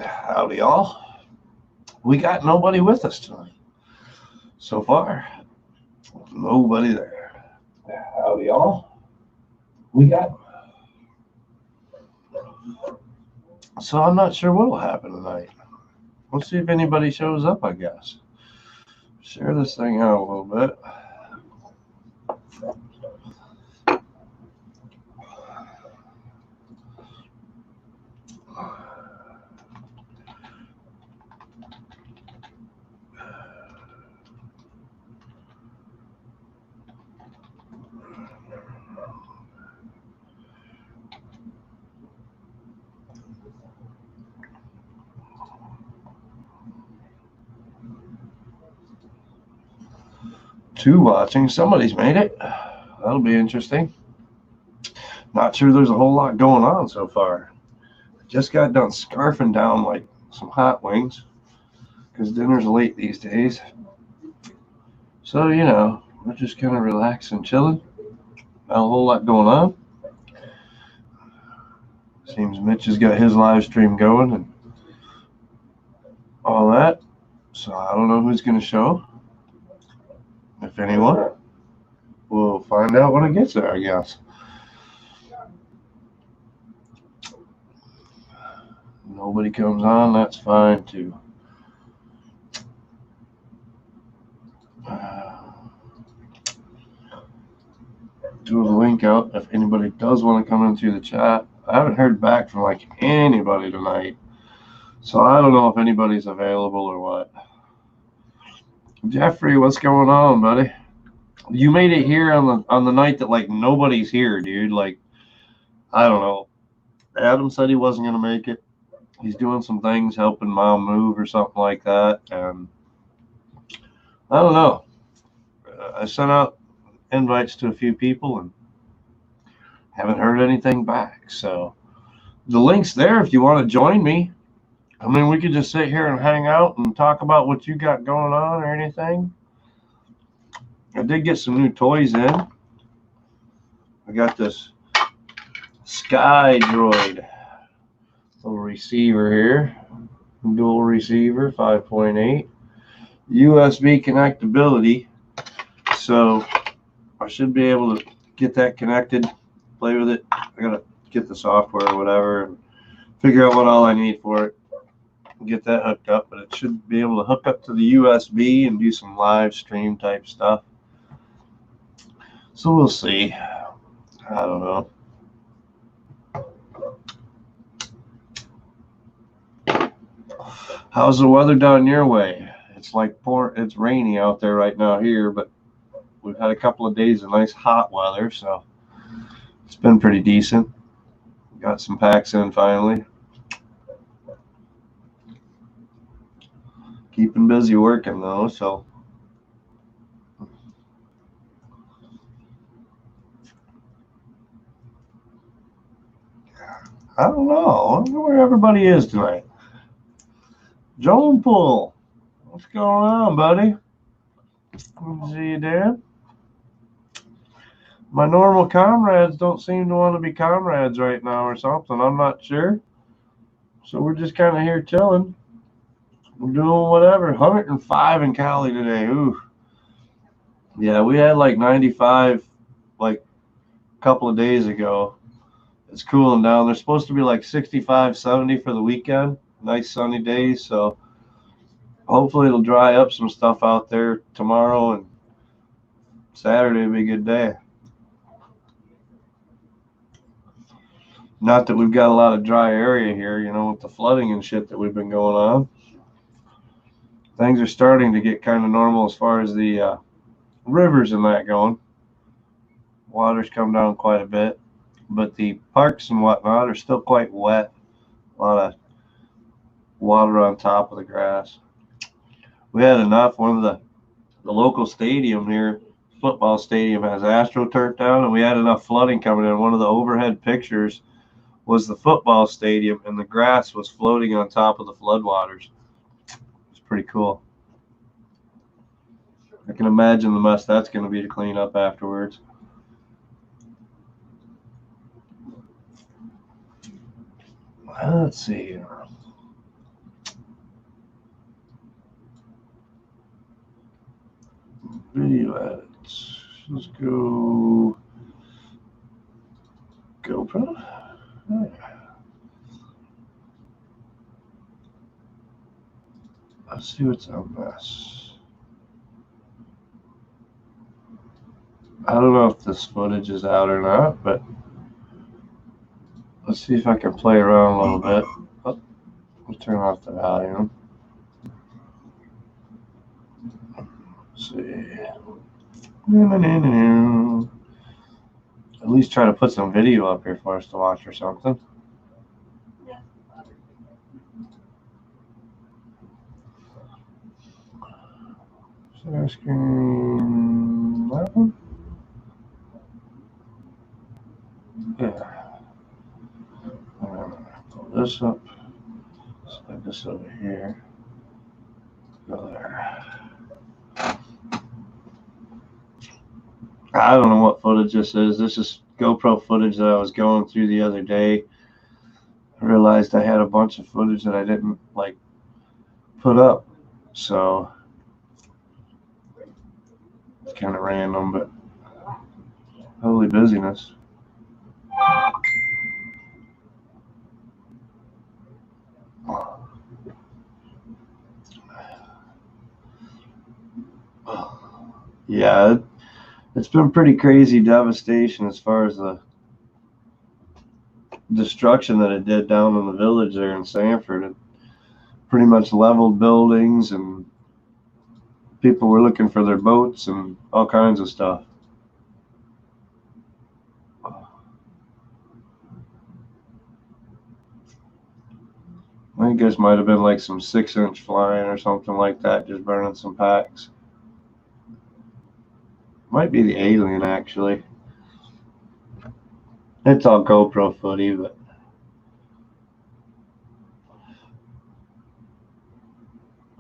Howdy, y'all. We got nobody with us tonight. So far, nobody there. Howdy, y'all. We got. So I'm not sure what will happen tonight. We'll see if anybody shows up, I guess. Share this thing out a little bit. Two watching. Somebody's made it. That'll be interesting. Not sure there's a whole lot going on so far. Just got done scarfing down like some hot wings because dinner's late these days. So, we're just kind of relaxing, chilling. Not a whole lot going on. Seems Mitch has got his live stream going and all that. So I don't know who's going to show. If anyone. We'll find out when it gets there, I guess. Nobody comes on, that's fine too. Do the link out if anybody does want to come in through the chat. I haven't heard back from like anybody tonight, so I don't know if anybody's available or what. Jeffrey, what's going on, buddy? You made it here on the night that like nobody's here, dude. Like, I don't know. Adam said he wasn't gonna make it. He's doing some things, helping mom move or something like that, and I don't know. I sent out invites to a few people and haven't heard anything back. So the link's there if you want to join me. I mean, we could just sit here and hang out and talk about what you got going on or anything. I did get some new toys in. I got this Sky Droid little receiver here. Dual receiver, 5.8. USB connectability. So I should be able to get that connected, play with it. I gotta get the software or whatever and figure out what all I need for it. Get that hooked up, but it should be able to hook up to the USB and do some live stream type stuff. So we'll see. I don't know. How's the weather down your way? It's like it's rainy out there right now here, but we've had a couple of days of nice hot weather, so it's been pretty decent. Got some packs in finally. Keeping busy working though, so I don't know. I wonder where everybody is tonight. Joan Pool, what's going on, buddy? Good to see you, Dan. My normal comrades don't seem to want to be comrades right now or something. I'm not sure. So we're just kind of here chilling. We're doing whatever. 105 in Cali today. Ooh. Yeah, we had like 95 like a couple of days ago. It's cooling down. There's supposed to be like 65, 70 for the weekend. Nice sunny days. So hopefully it'll dry up some stuff out there tomorrow, and Saturday will be a good day. Not that we've got a lot of dry area here, with the flooding and shit that we've been going on. Things are starting to get kind of normal as far as the rivers and that going. Water's come down quite a bit, but the parks and whatnot are still quite wet. A lot of water on top of the grass. We had enough. One of the local stadium here, football stadium, has AstroTurf down, and we had enough flooding coming in. One of the overhead pictures was the football stadium, and the grass was floating on top of the floodwaters. It's pretty cool. I can imagine the mess that's going to be to clean up afterwards. Let's see. Video edits. Let's go GoPro. Yeah. Let's see what's on this. I don't know if this footage is out or not, but let's see if I can play around a little bit. Oh, I'll turn off the volume. Let's see. At least try to put some video up here for us to watch or something. Share screen. That one? Yeah. Pull this up. Slide this over here. Go there. I don't know what footage this is. This is GoPro footage that I was going through the other day. I realized I had a bunch of footage that I didn't like put up. So it's kind of random, but holy busyness. Yeah, it's been pretty crazy devastation as far as the destruction that it did down in the village there in Sanford. It pretty much leveled buildings, and people were looking for their boats and all kinds of stuff. I think this might have been like some 6-inch flying or something like that, just burning some packs. Might be the alien, actually. It's all GoPro footage, but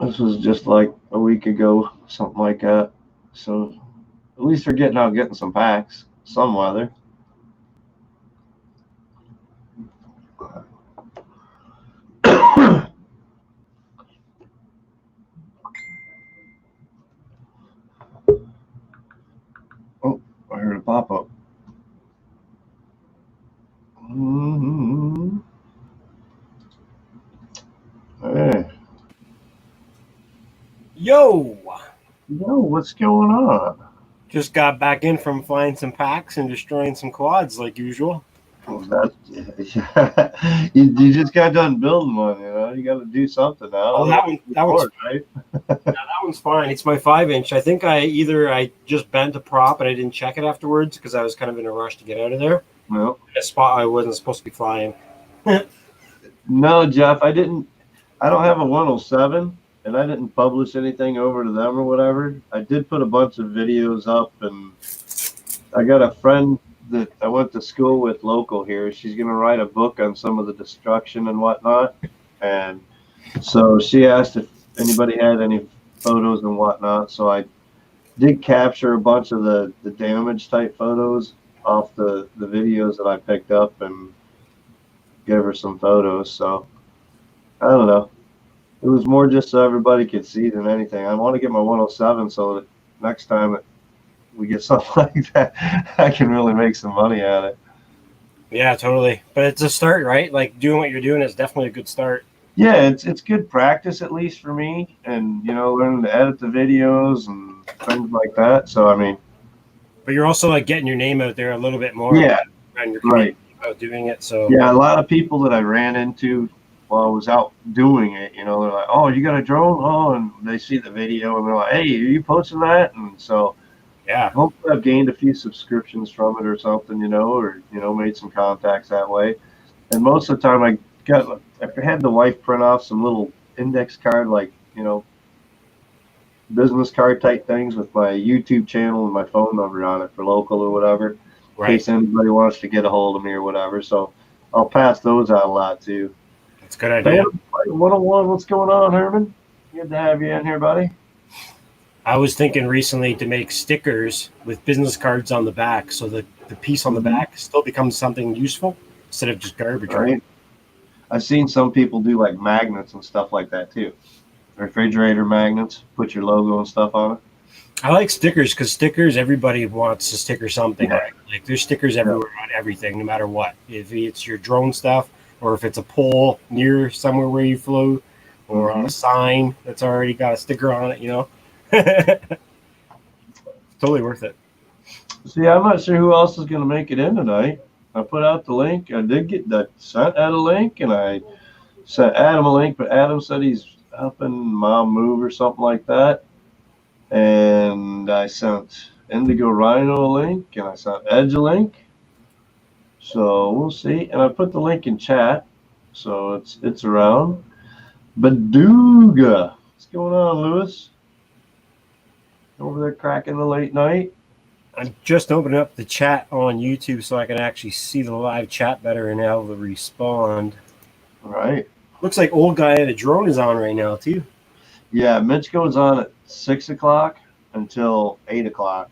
this was just like a week ago, something like that. So at least they're getting out getting some packs, some weather. Oh, I heard a pop-up. Hey. Yo, what's going on? just got back in from flying some packs and destroying some quads like usual. You just got done building one, you got to do something now. Oh, that one's right. Yeah, that one's fine. It's my 5-inch. I think I just bent a prop and I didn't check it afterwards because I was kind of in a rush to get out of there. Well, A spot I wasn't supposed to be flying. No, Jeff, I don't have a 107, and I didn't publish anything over to them or whatever. I did put a bunch of videos up, and I got a friend that I went to school with local here. She's going to write a book on some of the destruction and whatnot. And so she asked if anybody had any photos and whatnot. So I did capture a bunch of the damage type photos off the videos that I picked up and gave her some photos. So I don't know. It was more just so everybody could see than anything. I want to get my 107 so that next time we get something like that, I can really make some money at it. Yeah, totally. But it's a start, right? Like doing what you're doing is definitely a good start. Yeah, it's good practice, at least for me, and learning to edit the videos and things like that. So I mean, but you're also like getting your name out there a little bit more. Yeah, and you're right. About doing it. So yeah, a lot of people that I ran into while I was out doing it, they're like, "Oh, you got a drone?" Oh, and they see the video and they're like, "Hey, are you posting that?" And so yeah, hopefully I've gained a few subscriptions from it or something, or made some contacts that way. And most of the time I had the wife print off some little index card, like, business card type things with my YouTube channel and my phone number on it for local or whatever, right. In case anybody wants to get a hold of me or whatever. So I'll pass those out a lot too. That's a good idea. 101, what's going on, Herman? Good to have you in here, buddy. I was thinking recently to make stickers with business cards on the back, so that the piece on the back still becomes something useful instead of just garbage. Right. I've seen some people do like magnets and stuff like that too. Refrigerator magnets, put your logo and stuff on it. I like stickers because stickers, everybody wants to sticker something. Yeah. Right? Like there's stickers everywhere on everything, no matter what. If it's your drone stuff, or if it's a pole near somewhere where you flew, or on a sign that's already got a sticker on it, you know. Totally worth it. See, I'm not sure who else is going to make it in tonight. I put out the link. I did get that sent out a link, and I sent Adam a link, but Adam said he's helping mom move or something like that. And I sent Indigo Rhino a link, and I sent Edge a link. So we'll see. And I put the link in chat, so it's around. Baduga, what's going on, Lewis? Over there cracking the late night. I'm just opening up the chat on YouTube so I can actually see the live chat better and able to respond. All right. Looks like old guy at a drone is on right now too. Yeah, Mitch goes on at 6 o'clock until 8 o'clock.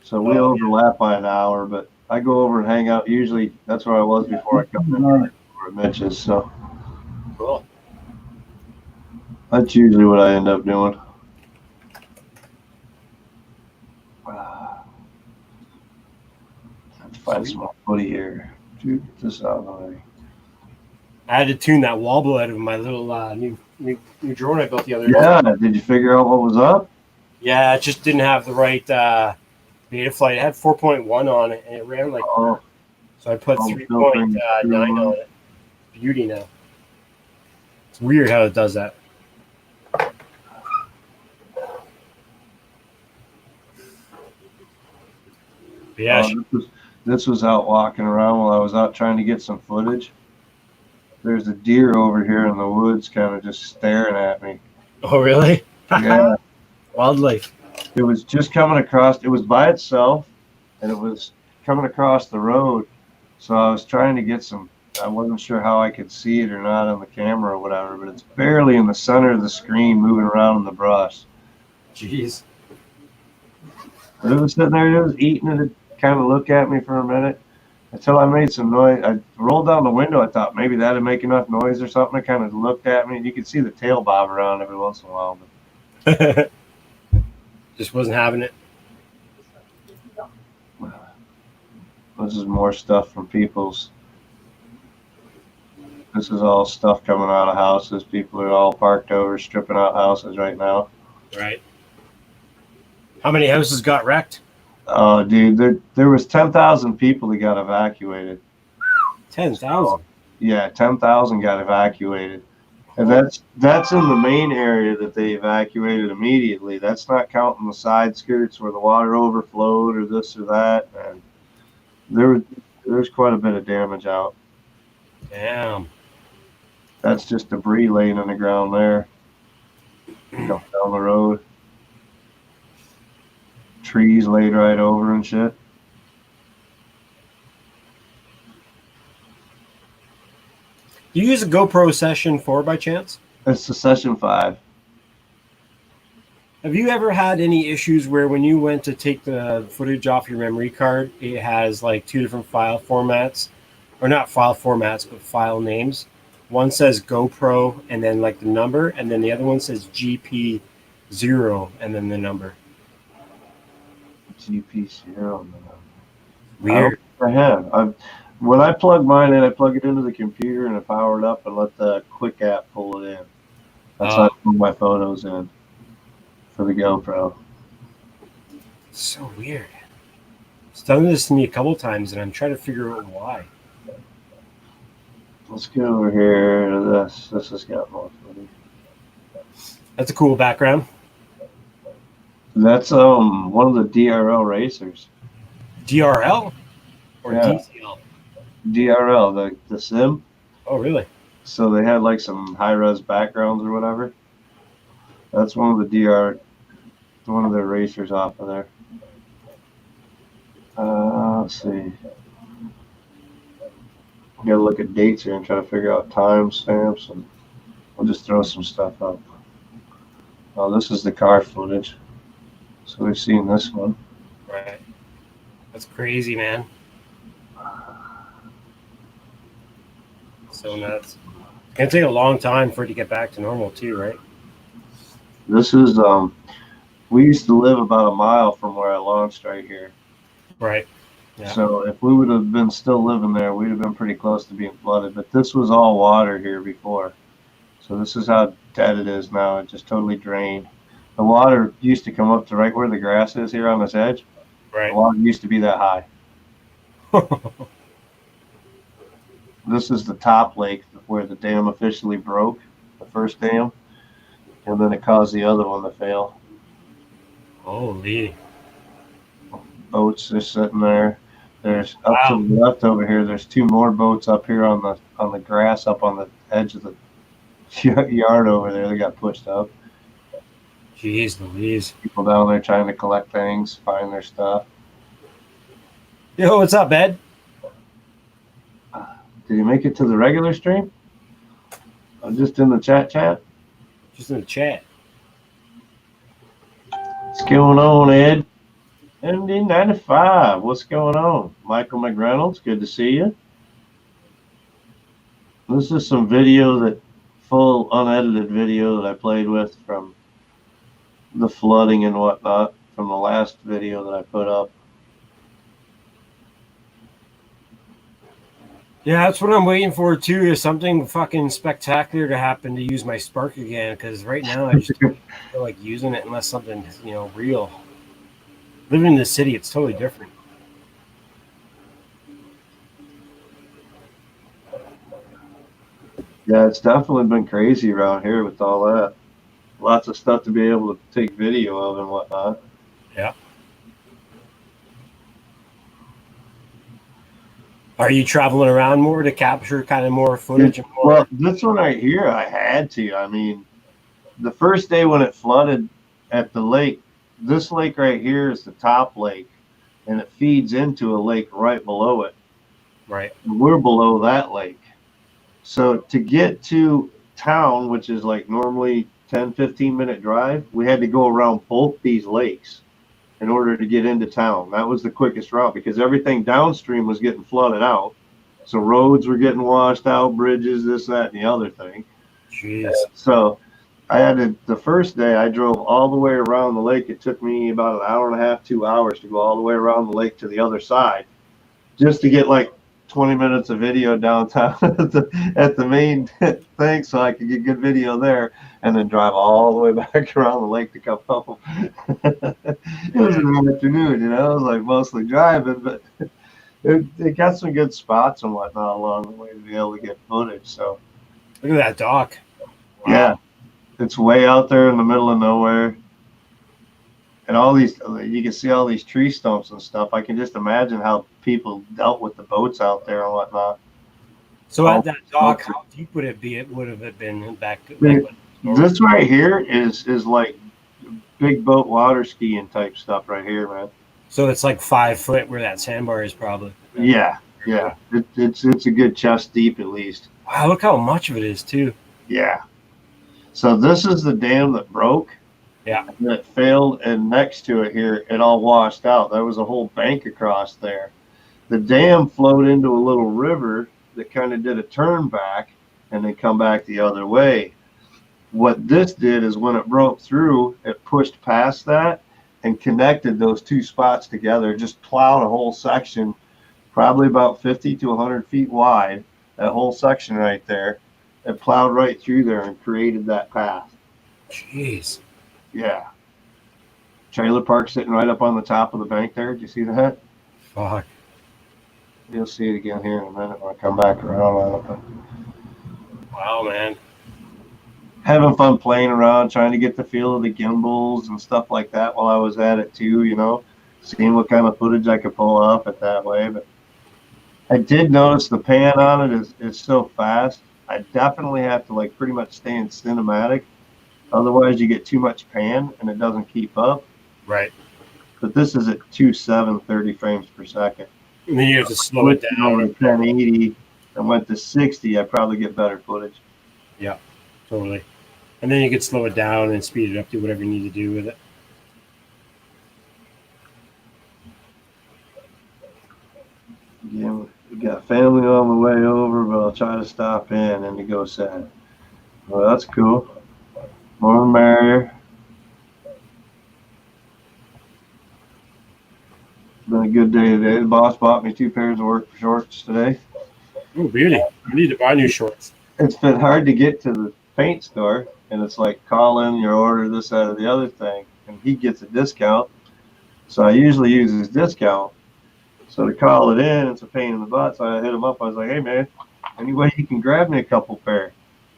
So we overlap by an hour, but I go over and hang out. Usually that's where I was before I come in where Mitch is. So Cool. That's usually what I end up doing. Let's find some more footy here. Dude, get this out of the way. I had to tune that wobble out of my little new drone I built the other day. Yeah, did you figure out what was up? Yeah, it just didn't have the right beta flight. It had 4.1 on it, and it ran like so I put 3.9 on it. Beauty now. It's weird how it does that. But yeah, this was out walking around while I was out trying to get some footage. There's a deer over here in the woods kind of just staring at me. Oh, really? Yeah. Wildlife. It was just coming across. It was by itself, and it was coming across the road. So I was trying to get some. I wasn't sure how I could see it or not on the camera or whatever, but it's barely in the center of the screen moving around in the brush. Jeez. But it was sitting there, it was eating it. It kind of looked at me for a minute until I made some noise. I rolled down the window. I thought maybe that'd make enough noise or something. It kind of looked at me, and you could see the tail bob around every once in a while. But just wasn't having it. This is more stuff from people's. This is all stuff coming out of houses. People are all parked over, stripping out houses right now. Right. How many houses got wrecked? Oh, dude, there was 10,000 people that got evacuated. 10,000? Yeah, 10,000 got evacuated. And that's in the main area that they evacuated immediately. That's not counting the side skirts where the water overflowed or this or that. And there's quite a bit of damage out. Damn. That's just debris laying on the ground there. Down the road. Trees laid right over and shit. Do you use a GoPro Session 4 by chance? It's the Session 5. Have you ever had any issues where when you went to take the footage off your memory card, it has like two different file formats? Or not file formats, but file names. One says GoPro and then like the number, and then the other one says GP0 and then the number. GP0. Weird. I have. When I plug mine in, I plug it into the computer and I power it up and let the Quick app pull it in. That's how I put my photos in for the GoPro. So weird. It's done this to me a couple times, and I'm trying to figure out why. Let's go over here to this. This has got more footage. That's a cool background. That's one of the DRL racers. DRL or DCL? DRL, the sim. Oh, really? So they had like some high res backgrounds or whatever. That's one of the racers off of there. Let's see. We gotta look at dates here and try to figure out timestamps, and we'll just throw some stuff up. Oh, this is the car footage. So we've seen this one. Right. That's crazy, man. So nuts. It's gonna take a long time for it to get back to normal too, right? This is We used to live about a mile from where I launched right here. Right. Yeah. So if we would have been still living there, we'd have been pretty close to being flooded. But this was all water here before. So this is how dead it is now. It just totally drained. The water used to come up to right where the grass is here on this edge. Right. The water used to be that high. This is the top lake where the dam officially broke, the first dam, and then it caused the other one to fail. Holy. Boats are sitting there. There's up to the left over here. There's 2 more boats up here on the grass up on the edge of the yard over there. They got pushed up. Jeez Louise. People down there trying to collect things, find their stuff. Yo, what's up, Ed? Did you make it to the regular stream? I'm just in the chat. Just in the chat. What's going on, Ed? MD95, what's going on? Michael McReynolds, good to see you. This is some video full unedited video that I played with from the flooding and whatnot from the last video that I put up. Yeah, that's what I'm waiting for too, is something fucking spectacular to happen to use my Spark again, because right now I just don't feel like using it unless something's, real. Living in the city, it's totally different. Yeah, it's definitely been crazy around here with all that. Lots of stuff to be able to take video of and whatnot. Yeah. Are you traveling around more to capture kind of more footage? Well, this one right here, I had to. I mean, the first day when it flooded at the lake, this lake right here is the top lake, and it feeds into a lake right below it. Right. And we're below that lake. So to get to town, which is like normally 10, 15-minute drive, we had to go around both these lakes in order to get into town. That was the quickest route because everything downstream was getting flooded out. So roads were getting washed out, bridges, this, that, and the other thing. Jeez. So I had to, the first day I drove all the way around the lake. It took me about an hour and a half, 2 hours to go all the way around the lake to the other side just to get like 20 minutes of video downtown at the main thing so I could get good video there and then drive all the way back around the lake to come home. It was an afternoon, it was like mostly driving, but it got some good spots and whatnot along the way to be able to get footage. So look at that dock. Wow. Yeah, it's way out there in the middle of nowhere. And all these, you can see all these tree stumps and stuff. I can just imagine how people dealt with the boats out there and whatnot. So at that dock, how deep would it have been back? This right here is like big boat water skiing type stuff right here, man. So it's like 5 foot where that sandbar is probably. Yeah. It's a good chest deep at least. Wow, look how much of it is too. Yeah. So this is the dam that broke. Yeah. And it failed, and next to it here, it all washed out. There was a whole bank across there. The dam flowed into a little river that kind of did a turn back and then come back the other way. What this did is when it broke through, it pushed past that and connected those 2 spots together, just plowed a whole section, probably about 50 to 100 feet wide, that whole section right there. It plowed right through there and created that path. Jeez. Yeah. Trailer park sitting right up on the top of the bank there. Did you see that? Fuck. You'll see it again here in a minute when I come back around. Wow, man. Having fun playing around, trying to get the feel of the gimbals and stuff like that while I was at it too, seeing what kind of footage I could pull off it that way. But I did notice the pan on it is so fast. I definitely have to pretty much stay in cinematic. Otherwise, you get too much pan and it doesn't keep up. Right. But this is at 2.7, 30 frames per second. And then you have to slow it down. At 1080 and went to 60, I'd probably get better footage. Yeah, totally. And then you could slow it down and speed it up, do whatever you need to do with it. Yeah, we got family on the way over, but I'll try to stop in and to go sad. Well, that's cool. More the merrier. a good day today. The boss bought me 2 pairs of work shorts today. Oh, beauty. I need to buy new shorts. It's been hard to get to the paint store, and it's like call in your order, this, that, or the other thing, and he gets a discount. So I usually use his discount. So to call it in, it's a pain in the butt. So I hit him up. I was like, hey, man, any way you can grab me a couple pair?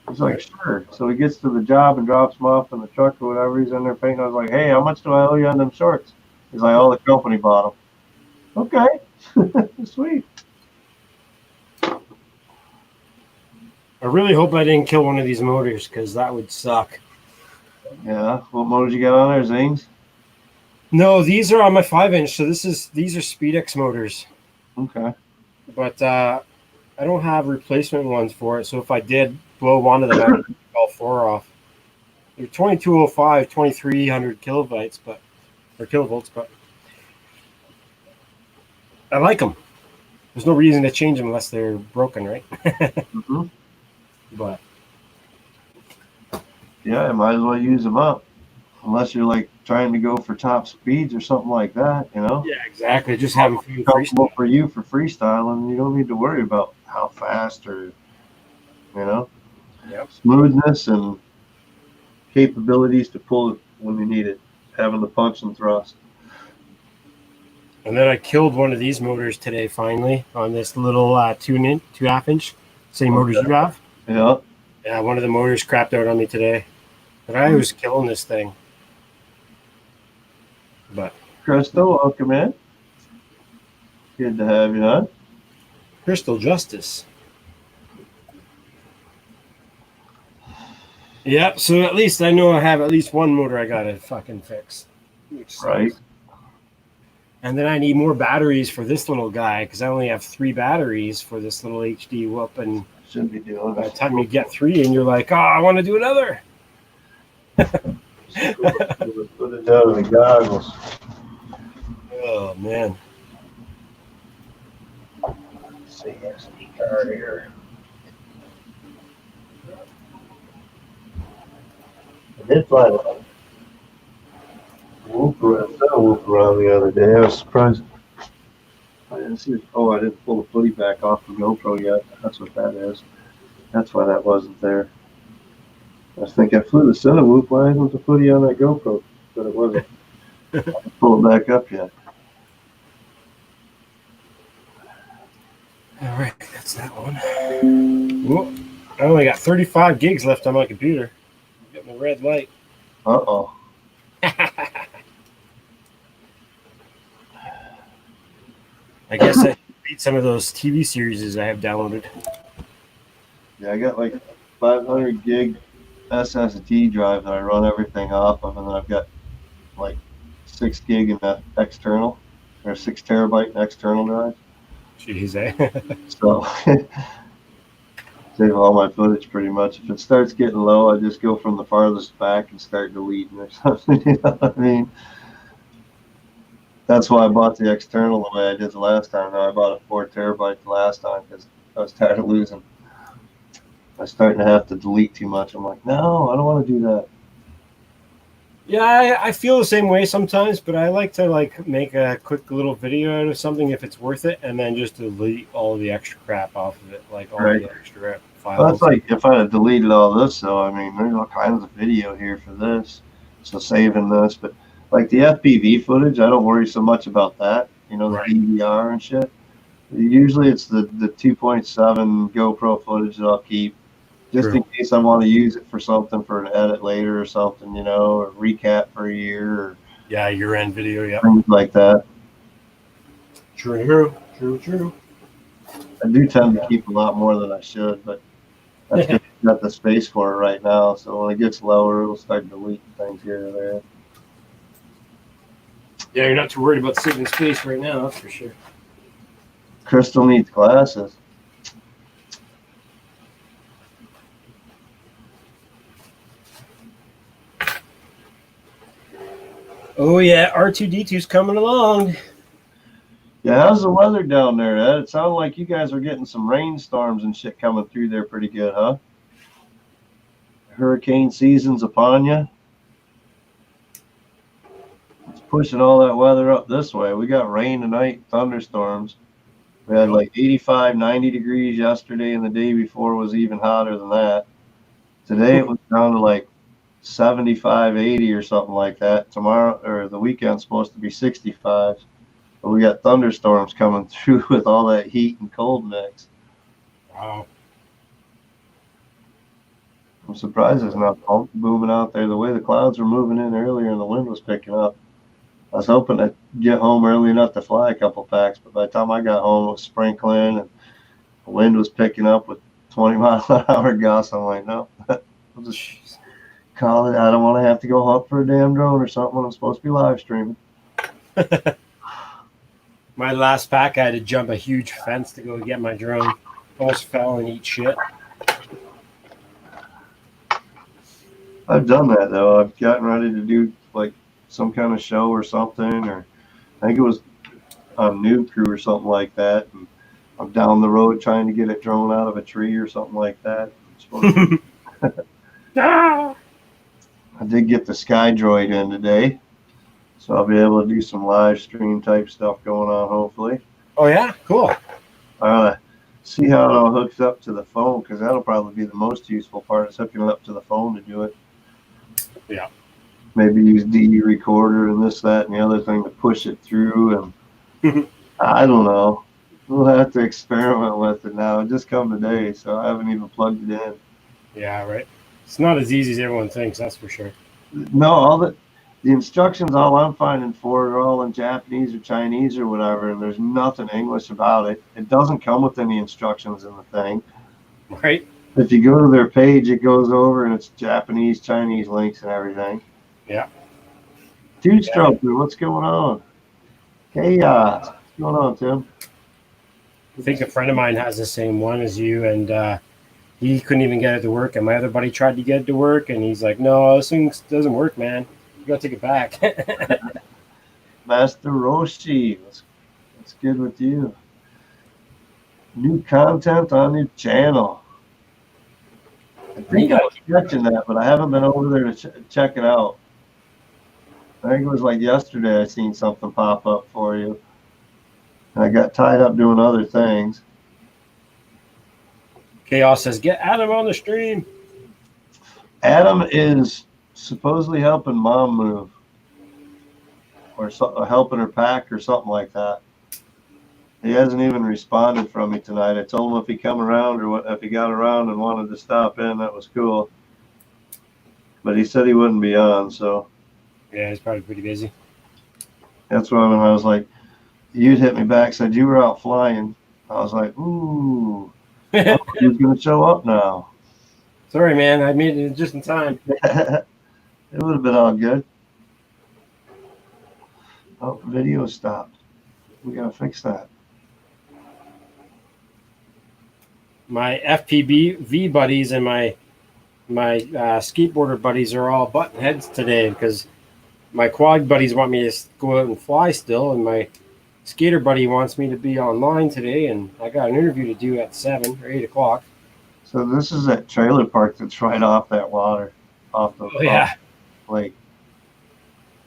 He's like, sure. So he gets to the job and drops them off in the truck or whatever. He's in there painting. I was like, hey, how much do I owe you on them shorts? He's like, oh, the company bought them. Okay. Sweet. I really hope I didn't kill one of these motors because that would suck. Yeah. What motors you got on there, Zings? No, these are on my 5-inch. So these are SpeedX motors. Okay. But I don't have replacement ones for it. So if I did blow one of them, I would take all 4 off. They're 2205, 2300 kilovolts, but I like them. There's no reason to change them unless they're broken, right? Mm-hmm. But yeah, I might as well use them up. Unless you're like trying to go for top speeds or something like that, you know? yeah, exactly. Just having fun Comfortable for you for freestyle, and you don't need to worry about how fast or, you know, smoothness and capabilities to pull it when you need it, having the punch and thrust. And then I killed one of these motors today, finally, on this little 2.5 inch. Same motors you have. Yeah. Yeah, one of the motors crapped out on me today. But I was killing this thing. But Crystal, welcome in. Good to have you on. Crystal Justice. Yep, so at least I know I have at least one motor I gotta fucking fix. Right. And then I need more batteries for this little guy because I only have 3 batteries for this little HD whoop. And shouldn't be doing by the time you get 3 and you're like, oh, I want to do another. Put it down in the goggles. Oh, man. Let's see, SD card here. I did find it. Whoop around the other day. I was surprised. I didn't see it. Oh, I didn't pull the footy back off the GoPro yet. That's what that is. That's why that wasn't there. I was thinking I flew the center whoop. Why isn't the footy on that GoPro? But it wasn't. I didn't pull it back up yet. All right, that's that one. Whoa. I only got 35 gigs left on my computer. I'm getting the red light. Uh-oh. I guess I beat some of those TV series I have downloaded. Yeah, I got like 500 gig SSD drive that I run everything off of, and then I've got like 6 gig in that external, or 6 terabyte in external drive. Jeez, eh? So save all my footage pretty much. If it starts getting low, I just go from the farthest back and start deleting or something. You know what I mean? That's why I bought the external the way I did the last time. Now I bought a 4 terabyte the last time because I was tired of losing. I was starting to have to delete too much. I'm like, no, I don't want to do that. Yeah, I feel the same way sometimes, but I like to like make a quick little video out of something if it's worth it, and then just delete all the extra crap off of it, like all the extra files. Well, that's like if I had deleted all this, though. I mean, there's all kinds of video here for this, so saving this, but. Like the FPV footage, I don't worry so much about that. You know, the DVR and shit. Usually it's the 2.7 GoPro footage that I'll keep just in case I want to use it for something for an edit later or something, you know, or recap for a year or year-end video, things like that. True. I do tend to keep a lot more than I should, but that's just got the space for it right now. So when it gets lower, it'll start deleting things here or there. Yeah, you're not too worried about saving space right now, that's for sure. Crystal needs glasses. Oh yeah, R2D2's coming along. Yeah, how's the weather down there, Ed? It sounded like you guys are getting some rainstorms and shit coming through there pretty good, huh? Hurricane season's upon you. It's pushing all that weather up this way. We got rain tonight, thunderstorms. We had like 85, 90 degrees yesterday, and the day before was even hotter than that. Today it was down to like 75, 80 or something like that. Tomorrow or the weekend's supposed to be 65. But we got thunderstorms coming through with all that heat and cold mix. Wow. I'm surprised there's not moving out there. The way the clouds were moving in earlier and the wind was picking up. I was hoping to get home early enough to fly a couple packs, but by the time I got home, it was sprinkling and the wind was picking up with 20-mile-an-hour gusts. I'm like, no, I'll just call it. I don't want to have to go hunt for a damn drone or something when I'm supposed to be live streaming. My last pack, I had to jump a huge fence to go get my drone. Almost fell and eat shit. I've done that, though. I've gotten ready to do, like, some kind of show or something, or I think it was on New Crew or something like that. And I'm down the road trying to get a drone out of a tree or something like that. I did get the Sky Droid in today, so I'll be able to do some live stream type stuff going on, hopefully. Oh, yeah? Cool. See how it all hooks up to the phone, because that'll probably be the most useful part, is hooking it up to the phone to do it. Yeah. Maybe use DE recorder and this, that, and the other thing to push it through. And I don't know. We'll have to experiment with it now. It just come today, so I haven't even plugged it in. Yeah, right. It's not as easy as everyone thinks, that's for sure. No, all the instructions, all I'm finding for are all in Japanese or Chinese or whatever, and there's nothing English about it. It doesn't come with any instructions in the thing. Right. If you go to their page, it goes over and it's Japanese, Chinese links and everything. Yeah. Two-stroker, what's going on? Chaos. What's going on, Tim? I think a friend of mine has the same one as you, and he couldn't even get it to work. And my other buddy tried to get it to work, and he's like, no, this thing doesn't work, man. You got to take it back. Master Roshi, what's good with you? New content on your channel. I think I was catching that, but I haven't been over there to check it out. I think it was like yesterday I seen something pop up for you. And I got tied up doing other things. Chaos says, get Adam on the stream. Adam is supposedly helping Mom move. Or helping her pack or something like that. He hasn't even responded from me tonight. I told him if he come around or if he got around and wanted to stop in, that was cool. But he said he wouldn't be on, so. Yeah, he's probably pretty busy. That's why when I was like, you'd hit me back, said you were out flying. I was like, ooh, he's going to show up now. Sorry, man. I made it just in time. It would have been all good. Oh, video stopped. We got to fix that. My FPV buddies and my skateboarder buddies are all button heads today because my quad buddies want me to go out and fly still, and my skater buddy wants me to be online today, and I got an interview to do at 7 or 8 o'clock. So this is that trailer park that's right off that water, off the lake.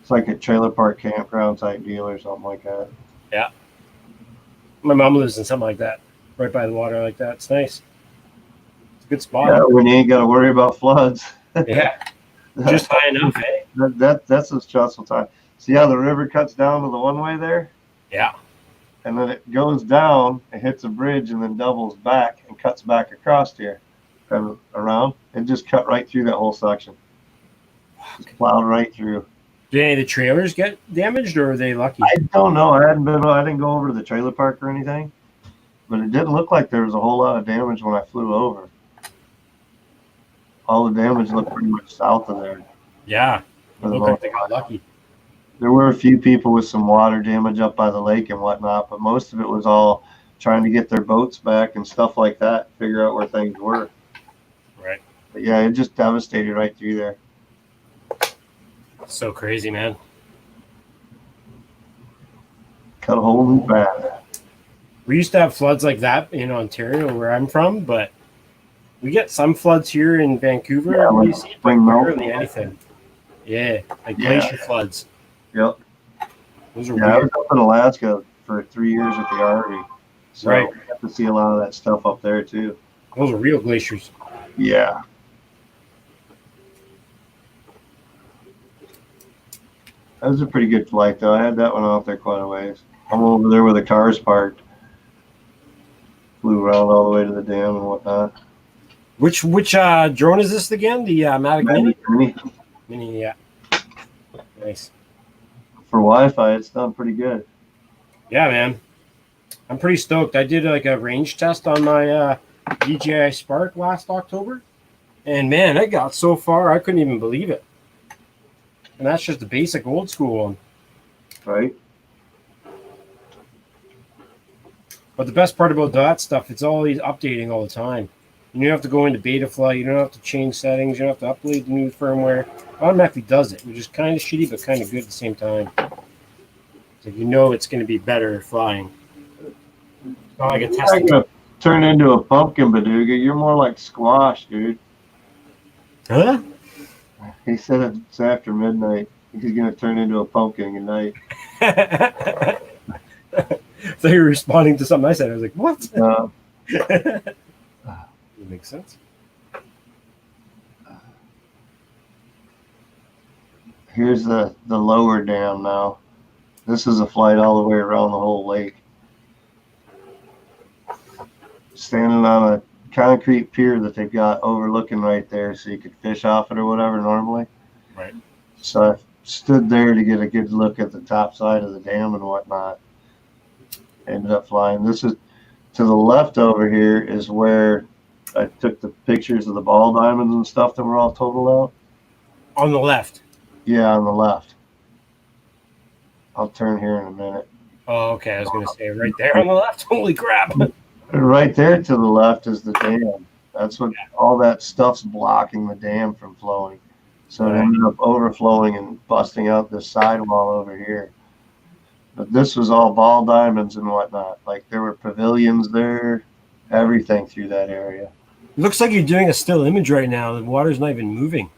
It's like a trailer park campground type deal or something like that. Yeah. My mom lives in something like that, right by the water like that. It's nice. It's a good spot. Yeah, when you ain't got to worry about floods. Yeah. Just high enough, eh? That's a stressful time. See how the river cuts down to the one-way there? Yeah. And then it goes down, it hits a bridge, and then doubles back and cuts back across here, kind of around. It just cut right through that whole section. Just plowed right through. Did any of the trailers get damaged, or are they lucky? I don't know. I didn't go over to the trailer park or anything, but it didn't look like there was a whole lot of damage when I flew over. All the damage looked pretty much south of there. Yeah, it looked like they got lucky. There were a few people with some water damage up by the lake and whatnot, but most of it was all trying to get their boats back and stuff like that, figure out where things were. Right. But yeah, it just devastated right through there. So crazy, man. Cut a whole new path. We used to have floods like that in Ontario, where I'm from, but we get some floods here in Vancouver. Yeah, we like see spring melt. barely anything. Yeah, like glacier floods. Yep. Those are Yeah, I weird. was up in Alaska for 3 years with the Army, so Right. we got to see a lot of that stuff up there too. Those are real glaciers. Yeah. That was a pretty good flight, though. I had that one off there quite a ways. I'm over there where the car's parked. Flew around all the way to the dam and whatnot. Which drone is this again? The Mavic Mini? Mini, yeah. Nice. For Wi-Fi, it's done pretty good. Yeah, man. I'm pretty stoked. I did like a range test on my DJI Spark last October. And man, I got so far, I couldn't even believe it. And that's just the basic old school one. Right? But the best part about that stuff, it's always updating all the time. You don't have to go into beta flight. You don't have to change settings. You don't have to upload the new firmware. It automatically does it, which is kind of shitty, but kind of good at the same time. So you know it's going to be better flying. It's not like a test. You're gonna turn into a pumpkin, Baduga. You're more like squash, dude. Huh? He said it's after midnight. He's gonna turn into a pumpkin at night. So you're responding to something I said. I was like, what? It makes sense. Here's the lower dam now. This is a flight all the way around the whole lake. Standing on a concrete pier that they've got overlooking right there so you could fish off it or whatever normally. Right. So I stood there to get a good look at the top side of the dam and whatnot. Ended up flying. This is to the left over here is where I took the pictures of the ball diamonds and stuff that were all totaled out. On the left. Yeah, on the left. I'll turn here in a minute. Oh, okay. I was going to say right there on the left. Holy crap. Right there to the left is the dam. That's what all that stuff's blocking the dam from flowing. So it ended up overflowing and busting out this sidewall over here. But this was all ball diamonds and whatnot. Like there were pavilions there, everything through that area. Looks like you're doing a still image right now. The water's not even moving.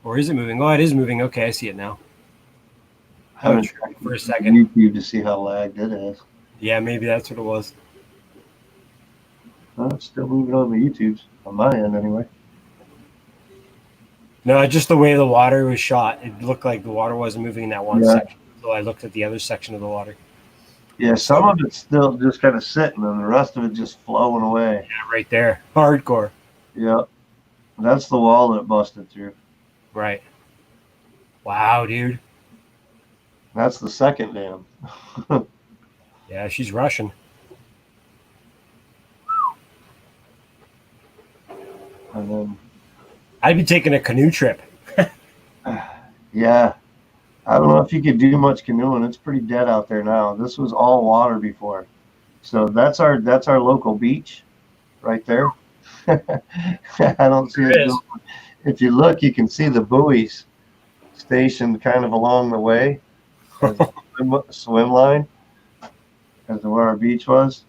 Or is it moving? Oh, it is moving. Okay, I see it now. I haven't checked for a second. YouTube to see how lagged it is. Yeah, maybe that's what it was. Well, it's still moving on the YouTube's, on my end anyway. No, just the way the water was shot. It looked like the water wasn't moving in that one section. So I looked at the other section of the water. Yeah, some of it's still just kind of sitting and the rest of it just flowing away. Yeah, right there. Hardcore. Yeah. That's the wall that it busted through. Right. Wow, dude. That's the second dam. Yeah, she's Russian. And then I'd be taking a canoe trip. yeah. I don't know if you could do much canoeing. It's pretty dead out there now. This was all water before. So that's our local beach right there. I don't see it. If you look, you can see the buoys stationed kind of along the way. Swim line as to where our beach was.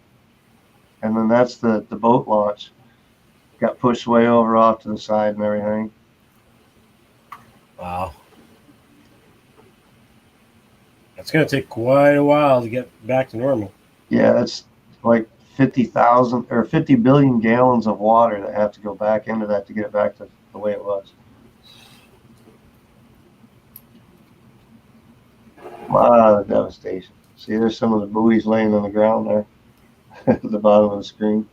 And then that's the boat launch. Got pushed way over off to the side and everything. Wow. It's going to take quite a while to get back to normal. Yeah, it's like 50,000 or 50 billion gallons of water that have to go back into that to get it back to the way it was. Wow, the devastation. See, there's some of the buoys laying on the ground there at the bottom of the screen.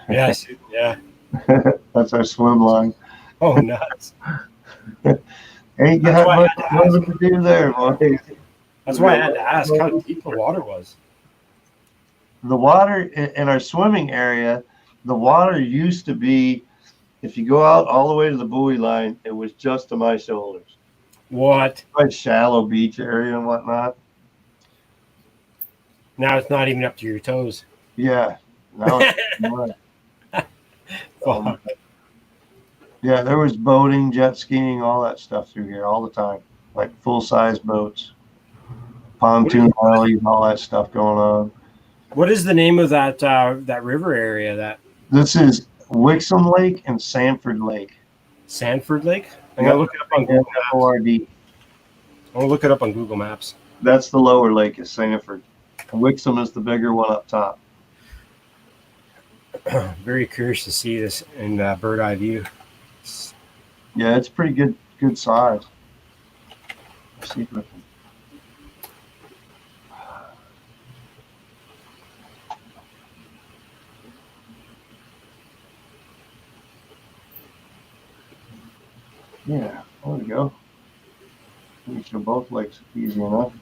Yes, yeah. That's our swim line. Oh, nuts. Ain't got much swimming to do there, boys. That's why I had to ask how deep the water was. The water in our swimming area, the water used to be, if you go out all the way to the buoy line, it was just to my shoulders. What? Quite shallow beach area and whatnot. Now it's not even up to your toes. Yeah. Now it's yeah, there was boating, jet skiing, all that stuff through here all the time. Like full-size boats, pontoon alleys, all that stuff going on. What is the name of that that river area? This is Wixom Lake and Sanford Lake. Sanford Lake? I'm going to look it up on Google Maps. I'll look it up on Google Maps. That's the lower lake is Sanford. And Wixom is the bigger one up top. Very curious to see this in bird eye view. Yeah, it's pretty good size. Let's see if I can. Yeah, there we go. We can show both lakes easy enough.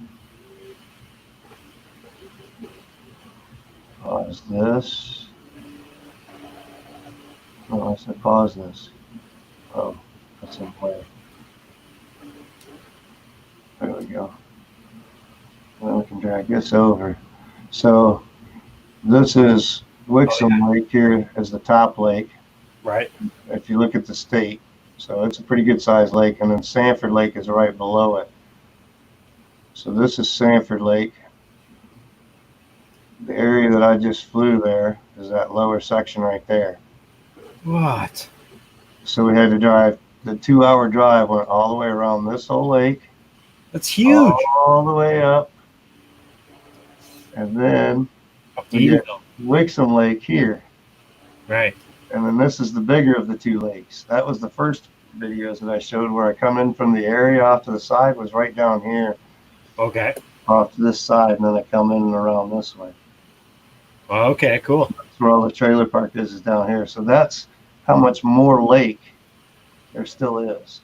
Pause this. Oh, I said pause this. Oh, that's in play. There we go. Then we can drag this over. So this is Wixom Lake here as the top lake. Right. If you look at the state. So it's a pretty good sized lake. And then Sanford Lake is right below it. So this is Sanford Lake. The area that I just flew there is that lower section right there. What? So we had to drive. The 2-hour drive went all the way around this whole lake. That's huge. All the way up. And then we get Wixom Lake here. Right. And then this is the bigger of the two lakes. That was the first videos that I showed where I come in from the area off to the side was right down here. Okay. Off to this side, and then I come in and around this way. Okay, cool. That's where all the trailer park is down here. So that's how much more lake there still is.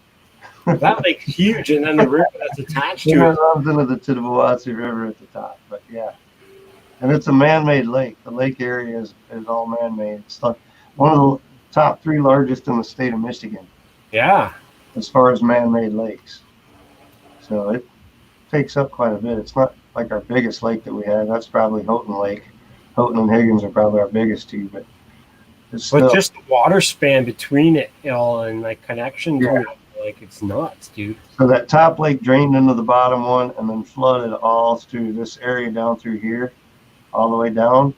That lake's huge, and then the river that's attached to it it. runs into the Tittabawassee River at the top, but yeah. And it's a man-made lake. The lake area is all man-made. It's like one of the top 3 largest in the state of Michigan. Yeah. As far as man-made lakes. So it takes up quite a bit. It's not like our biggest lake that we have. That's probably Houghton Lake. Houghton and Higgins are probably our biggest two, but it's still, but just the water span between it all and like connection to it, like it's nuts, dude. So that top lake drained into the bottom one and then flooded all through this area down through here, all the way down.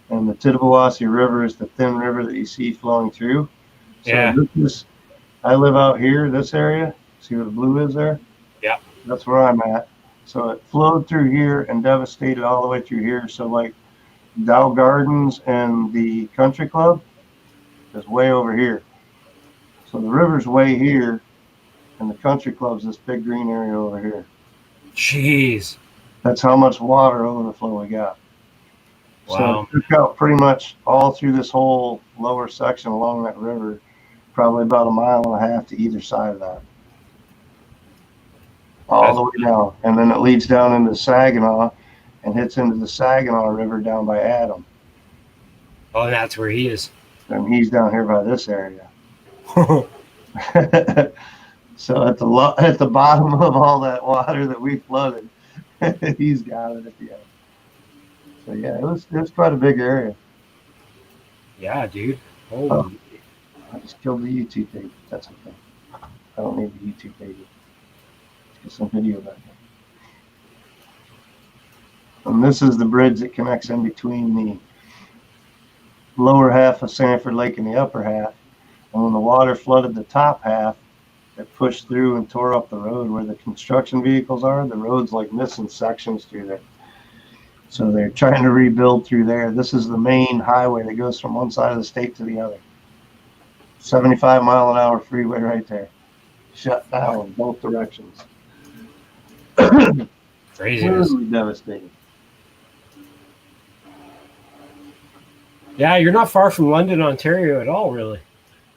And the Tittabawassee River is the thin river that you see flowing through. So yeah. I live out here, this area. See where the blue is there? Yeah. That's where I'm at. So it flowed through here and devastated all the way through here. So like Dow Gardens and the country club is way over here. So the river's way here and the country club's this big green area over here. Jeez. That's how much water overflow we got. Wow. So it took out pretty much all through this whole lower section along that river, probably about 1.5 miles to either side of that. All the way down. And then it leads down into Saginaw and hits into the Saginaw River down by Adam. Oh, that's where he is. And he's down here by this area. So at the bottom of all that water that we flooded, he's got it at the end. So yeah, it was quite a big area. Yeah, dude. Oh. I just killed the YouTube page. That's okay. I don't need the YouTube page. Let's get some video back there. And this is the bridge that connects in between the lower half of Sanford Lake and the upper half. And when the water flooded the top half, it pushed through and tore up the road where the construction vehicles are. The road's like missing sections through there. So they're trying to rebuild through there. This is the main highway that goes from one side of the state to the other. 75-mile-an-hour freeway right there. Shut down in both directions. Craziness. Really devastating. Yeah, you're not far from London, Ontario at all, really.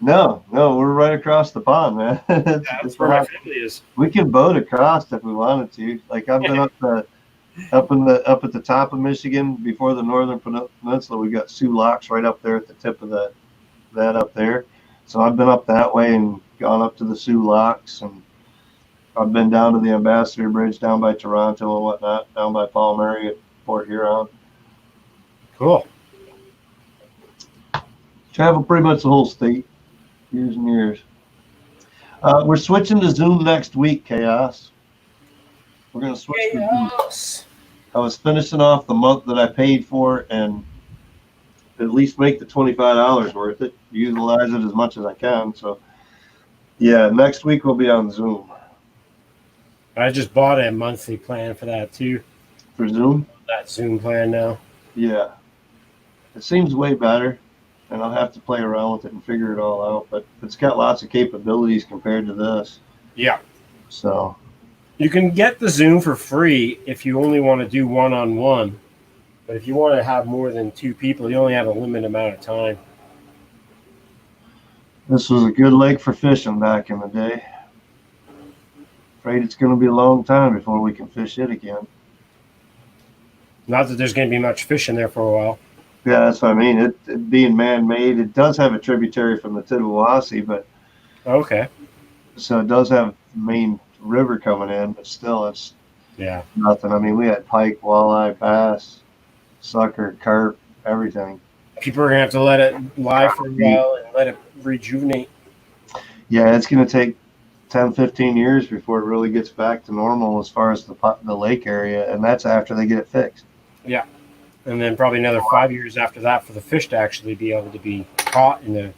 No, we're right across the pond, man. That's where my family is. We can boat across if we wanted to. Like I've been up at the top of Michigan before the northern peninsula. We got Sioux Locks right up there at the tip of that up there. So I've been up that way and gone up to the Sioux Locks, and I've been down to the Ambassador Bridge down by Toronto and whatnot, down by Paul Murray at Port Huron. Cool. Travel pretty much the whole state, years and years. We're switching to Zoom next week, Chaos. We're going to switch to Zoom. I was finishing off the month that I paid for and at least make the $25 worth it, utilize it as much as I can. So, yeah, next week we'll be on Zoom. I just bought a monthly plan for that too. For Zoom? That Zoom plan now. Yeah. It seems way better, and I'll have to play around with it and figure it all out, but it's got lots of capabilities compared to this. Yeah. So you can get the Zoom for free if you only want to do one-on-one. But if you want to have more than 2 people, you only have a limited amount of time. this was a good lake for fishing back in the day. Afraid it's going to be a long time before we can fish it again. Not that there's going to be much fish in there for a while. Yeah, that's what I mean. It being man-made, it does have a tributary from the Tittabawassee, but Okay. so it does have the main river coming in, but still, it's nothing. I mean, we had pike, walleye, bass, sucker, carp, everything. People are going to have to let it lie for a while and let it rejuvenate. Yeah, it's going to take 10, 15 years before it really gets back to normal as far as the lake area, and that's after they get it fixed. Yeah. And then probably another 5 years after that for the fish to actually be able to be caught in the...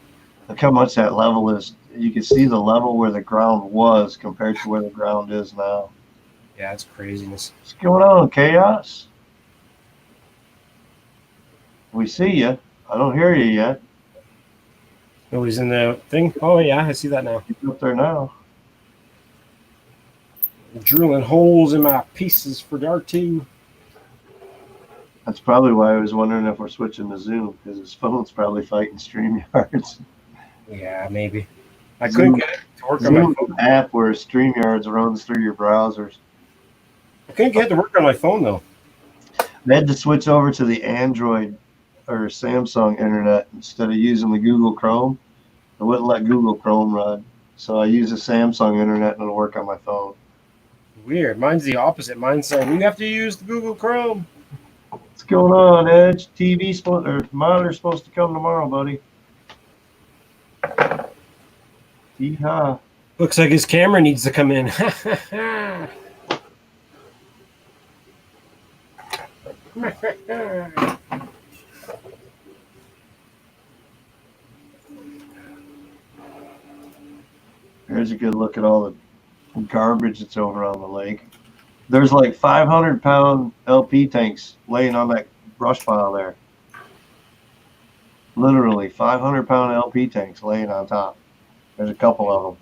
Look how much that level is. You can see the level where the ground was compared to where the ground is now. Yeah, it's craziness. What's going on, Chaos? We see you. I don't hear you yet. Nobody's in the thing? Oh, yeah, I see that now. He's up there now. Drilling holes in my pieces for R2. That's probably why I was wondering if we're switching to Zoom, because his phone's probably fighting StreamYards. Yeah, maybe. I couldn't get it to work on my phone. App where StreamYards runs through your browsers. I couldn't get it to work on my phone, though. They had to switch over to the Android or Samsung internet instead of using the Google Chrome. I wouldn't let Google Chrome run, so I use the Samsung internet and it'll work on my phone. Weird. Mine's the opposite. Mine's saying you have to use the Google Chrome. What's going on, Edge? Monitor's supposed to come tomorrow, buddy. Yeehaw. Looks like his camera needs to come in. Here's a good look at all the garbage that's over on the lake. There's like 500-pound LP tanks laying on that brush pile there. Literally 500-pound LP tanks laying on top. There's a couple of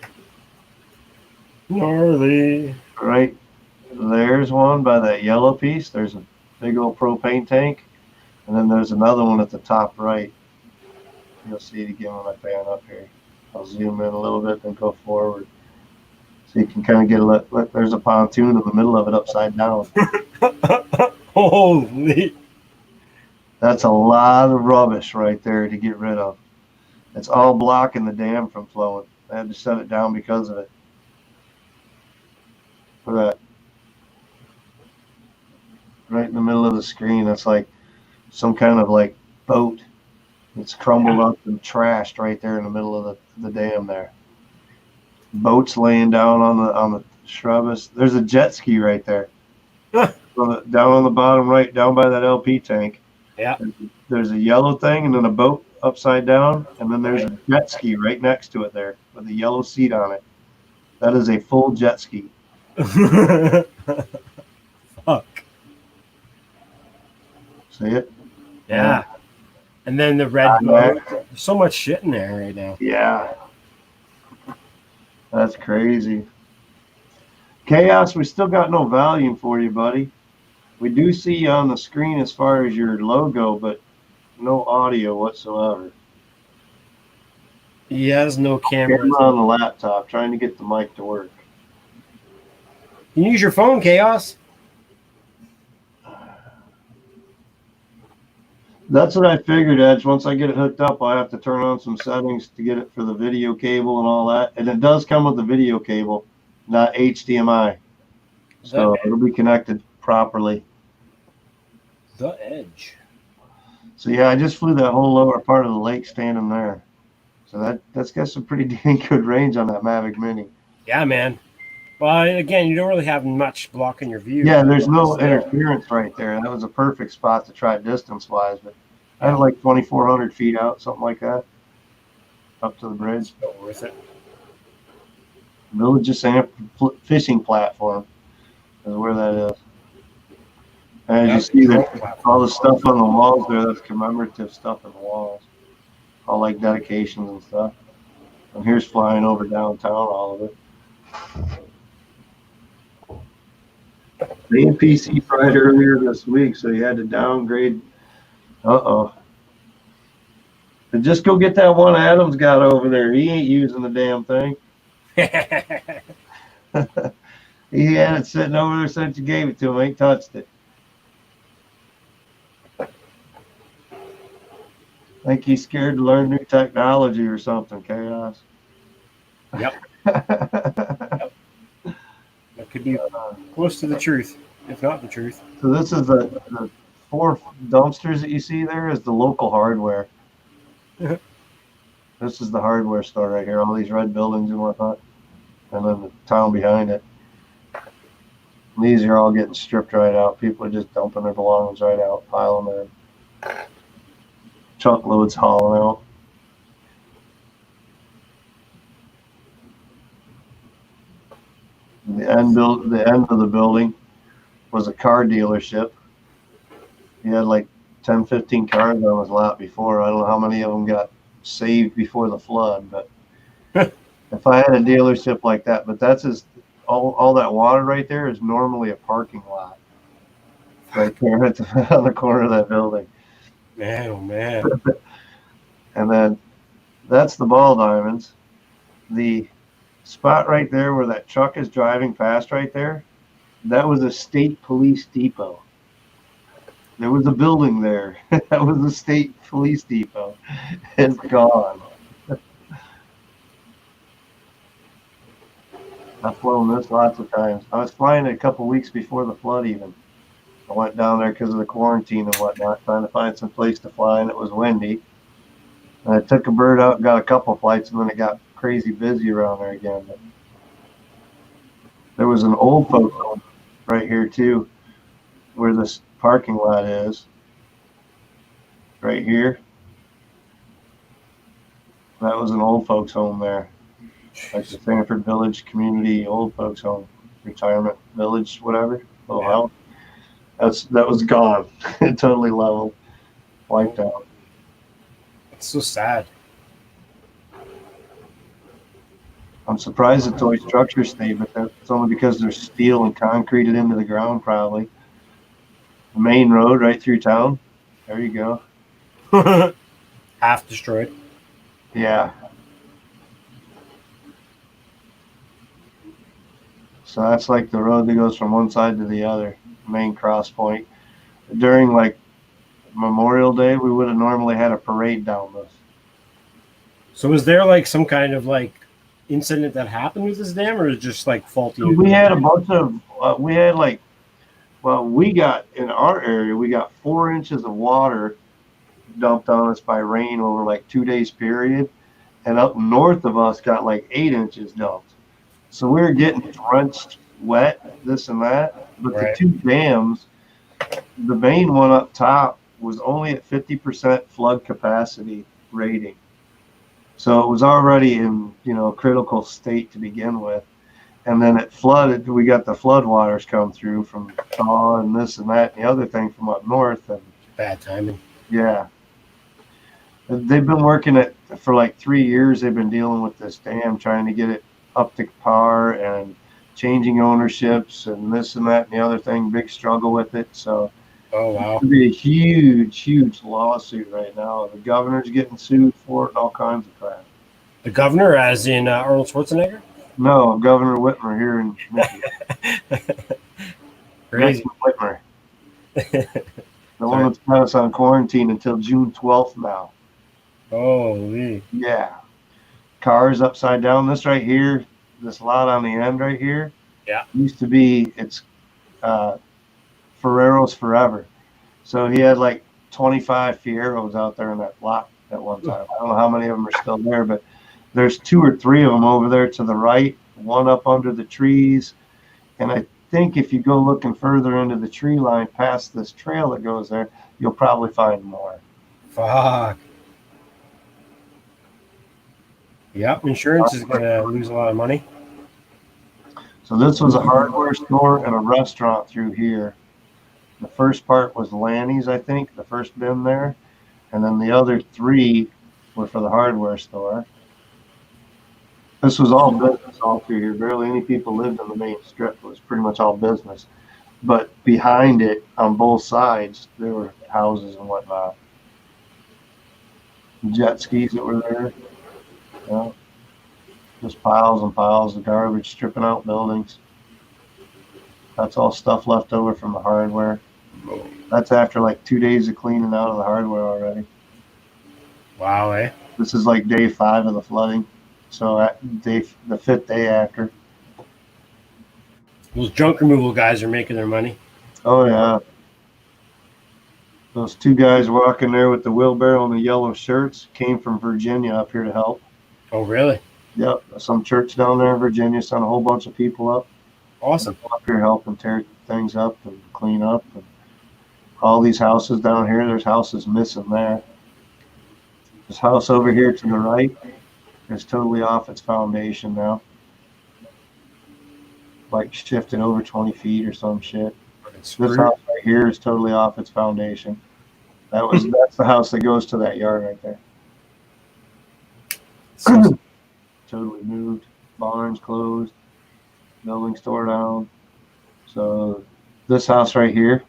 them. Gnarly. Right there's one by that yellow piece. There's a big old propane tank. And then there's another one at the top right. You'll see it again when I pan up here. I'll zoom in a little bit and go forward. So you can kind of get a look. There's a pontoon in the middle of it upside down. Holy. That's a lot of rubbish right there to get rid of. It's all blocking the dam from flowing. I had to shut it down because of it. Look at that. Right in the middle of the screen, that's like some kind of like boat. It's crumbled up and trashed right there in the middle of the dam there. Boats laying down on the shrubs. There's a jet ski right there. Down on the bottom right, down by that LP tank. Yeah. There's a yellow thing and then a boat upside down, and then there's a jet ski right next to it there with a yellow seat on it. That is a full jet ski. Fuck. See it? Yeah. And then the red boat. There's so much shit in there right now. Yeah. That's crazy. Chaos, we still got no volume for you, buddy. We do see you on the screen as far as your logo, but no audio whatsoever. He has no camera. Camera on the laptop, trying to get the mic to work. You can use your phone, Chaos. That's what I figured, Edge. Once I get it hooked up, I have to turn on some settings to get it for the video cable and all that. And it does come with the video cable, not HDMI. So it'll be connected properly. The Edge. So yeah, I just flew that whole lower part of the lake standing there. So that's got some pretty dang good range on that Mavic Mini. Yeah, man. Well, again, you don't really have much blocking your view. Yeah, there's no interference right there. That was a perfect spot to try distance-wise, but I had like 2,400 feet out, something like that, up to the bridge. Not worth it. Village of Sanford fishing platform is where that is. And as you see, there's all the stuff on the walls there. That's commemorative stuff on the walls, all like dedications and stuff. And here's flying over downtown, all of it. The NPC fried earlier this week, so you had to downgrade. Uh-oh. And just go get that one Adam's got over there. He ain't using the damn thing. He had it sitting over there since you gave it to him. Ain't touched it. I think he's scared to learn new technology or something, Chaos. Yep. That could be close to the truth, if not the truth. So this is the 4 dumpsters that you see there is the local hardware. This is the hardware store right here. All these red buildings and whatnot. And then the town behind it. And these are all getting stripped right out. People are just dumping their belongings right out, piling them in. Truckloads hauling out. The end of the building was a car dealership. He had like 10, 15 cars on his lot before. I don't know how many of them got saved before the flood, but if I had a dealership like that, but that's all that water right there is normally a parking lot right there on the corner of that building. Man, oh man. And then that's the ball diamonds. The spot right there where that truck is driving past right there, that was a state police depot. There was a building there. That was the state police depot. It's gone. I've flown this lots of times. I was flying it a couple weeks before the flood even. I went down there because of the quarantine and whatnot, trying to find some place to fly, and it was windy. And I took a bird out and got a couple flights, and then it got crazy busy around there again. But there was an old folks home right here too, where this parking lot is. Right here. That was an old folks home there. Like the Sanford Village Community Old Folks Home, Retirement Village, whatever. Little house. That was gone. Totally leveled, wiped out. It's so sad. I'm surprised the toy structure stayed, but that's only because there's steel and concreted into the ground, probably. The main road right through town. There you go. Half destroyed. Yeah. So that's like the road that goes from one side to the other, main cross point. During like Memorial Day, we would have normally had a parade down this. So was there like some kind of like incident that happened with this dam, or is it just like faulty? So we had a bunch of, we got in our area, we got 4 inches of water dumped on us by rain over like 2 days period. And up north of us got like 8 inches dumped. So we were getting drenched, wet, this and that. But right. The 2 dams, the main one up top was only at 50% flood capacity rating. So it was already in, critical state to begin with. And then it flooded. We got the flood waters come through from thaw and this and that and the other thing from up north. And bad timing. Yeah. They've been working it for like 3 years. They've been dealing with this dam, trying to get it up to par and changing ownerships and this and that and the other thing. Big struggle with it. So oh wow, it's going to be a huge lawsuit right now. The governor's getting sued for it and all kinds of crap. The governor, as in Arnold Schwarzenegger? No, Governor Whitmer here in Michigan. Crazy. Whitmer. The one that's got us on quarantine until June 12th now. Holy. Yeah. Cars upside down. This right here, this lot on the end right here, used to be, it's Ferrero's Forever. So he had like 25 Fieros out there in that lot at one time. I don't know how many of them are still there, but there's 2 or 3 of them over there to the right, one up under the trees. And I think if you go looking further into the tree line past this trail that goes there, you'll probably find more. Fuck. Yep, insurance is going to lose a lot of money. So this was a hardware store and a restaurant through here. The first part was Lanny's, I think, the first bin there. And then the other 3 were for the hardware store. This was all business all through here. Barely any people lived in the main strip. It was pretty much all business. But behind it, on both sides, there were houses and whatnot. Jet skis that were there. Yeah. Just piles and piles of garbage, stripping out buildings. That's all stuff left over from the hardware. That's after like 2 days of cleaning out of the hardware already. Wow, eh? This is like day 5 of the flooding. So the 5th day after. Those junk removal guys are making their money. Oh, yeah. Those 2 guys walking there with the wheelbarrow and the yellow shirts came from Virginia up here to help. Oh, really? Yep. Some church down there in Virginia sent a whole bunch of people up. Awesome. Up here helping tear things up and clean up. And all these houses down here, there's houses missing there. This house over here to the right is totally off its foundation now. Like shifted over 20 feet or some shit. This house right here is totally off its foundation. That's the house that goes to that yard right there. Totally moved. Barns closed. Buildings tore down. So this house right here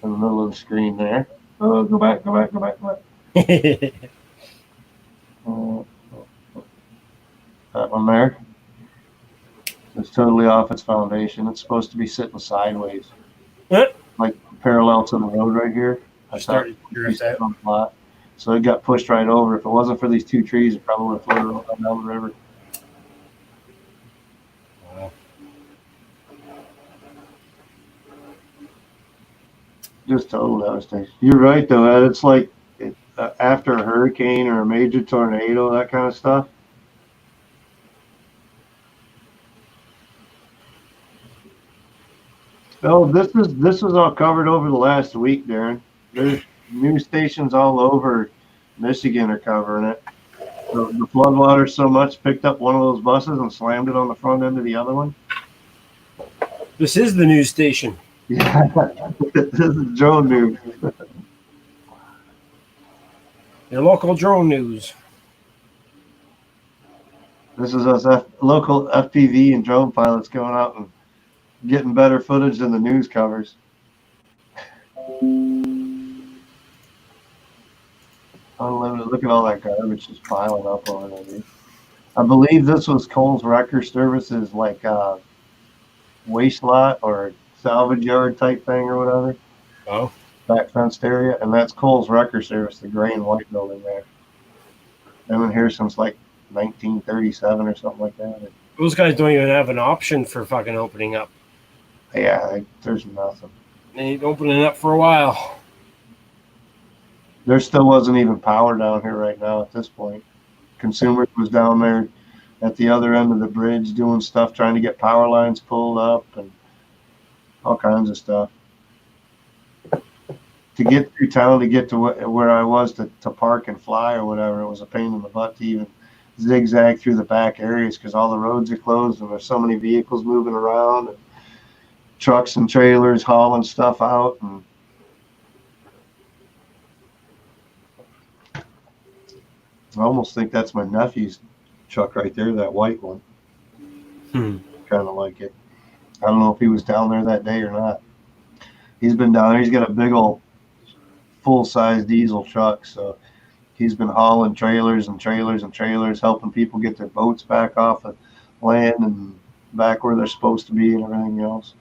in the middle of the screen there. Oh, go back. That one there. It's totally off its foundation. It's supposed to be sitting sideways. Like parallel to the road right here. I started on the lot. So it got pushed right over. If it wasn't for these 2 trees, it probably would have floated all down the river. Wow. Just total devastation. You're right, though, Ed. It's like after a hurricane or a major tornado, that kind of stuff. Oh, this is all covered over the last week, Darren. There's news stations all over Michigan are covering it. The floodwater so much picked up one of those buses and slammed it on the front end of the other one. This is the news station. Yeah, this is drone news. Your local drone news. This is us local FPV and drone pilots going out and getting better footage than the news covers. Unlimited. Look at all that garbage just piling up over there, dude. I believe this was Cole's Wrecker Services, like waste lot or salvage yard type thing or whatever. Oh. Back fenced area, and that's Cole's Wrecker Service, the gray and white building there. They've been here since like 1937 or something like that. Those guys don't even have an option for fucking opening up. Yeah, there's nothing. They ain't opening up for a while. There still wasn't even power down here right now at this point. Consumers was down there at the other end of the bridge doing stuff, trying to get power lines pulled up and all kinds of stuff. To get through town, to get to where I was to park and fly or whatever, it was a pain in the butt to even zigzag through the back areas because all the roads are closed and there's so many vehicles moving around and trucks and trailers hauling stuff out. And I almost think that's my nephew's truck right there, that white one. Kind of like it. I don't know if he was down there that day or not. He's been down there. He's got a big old full-size diesel truck, so he's been hauling trailers and trailers and trailers, helping people get their boats back off of land and back where they're supposed to be and everything else.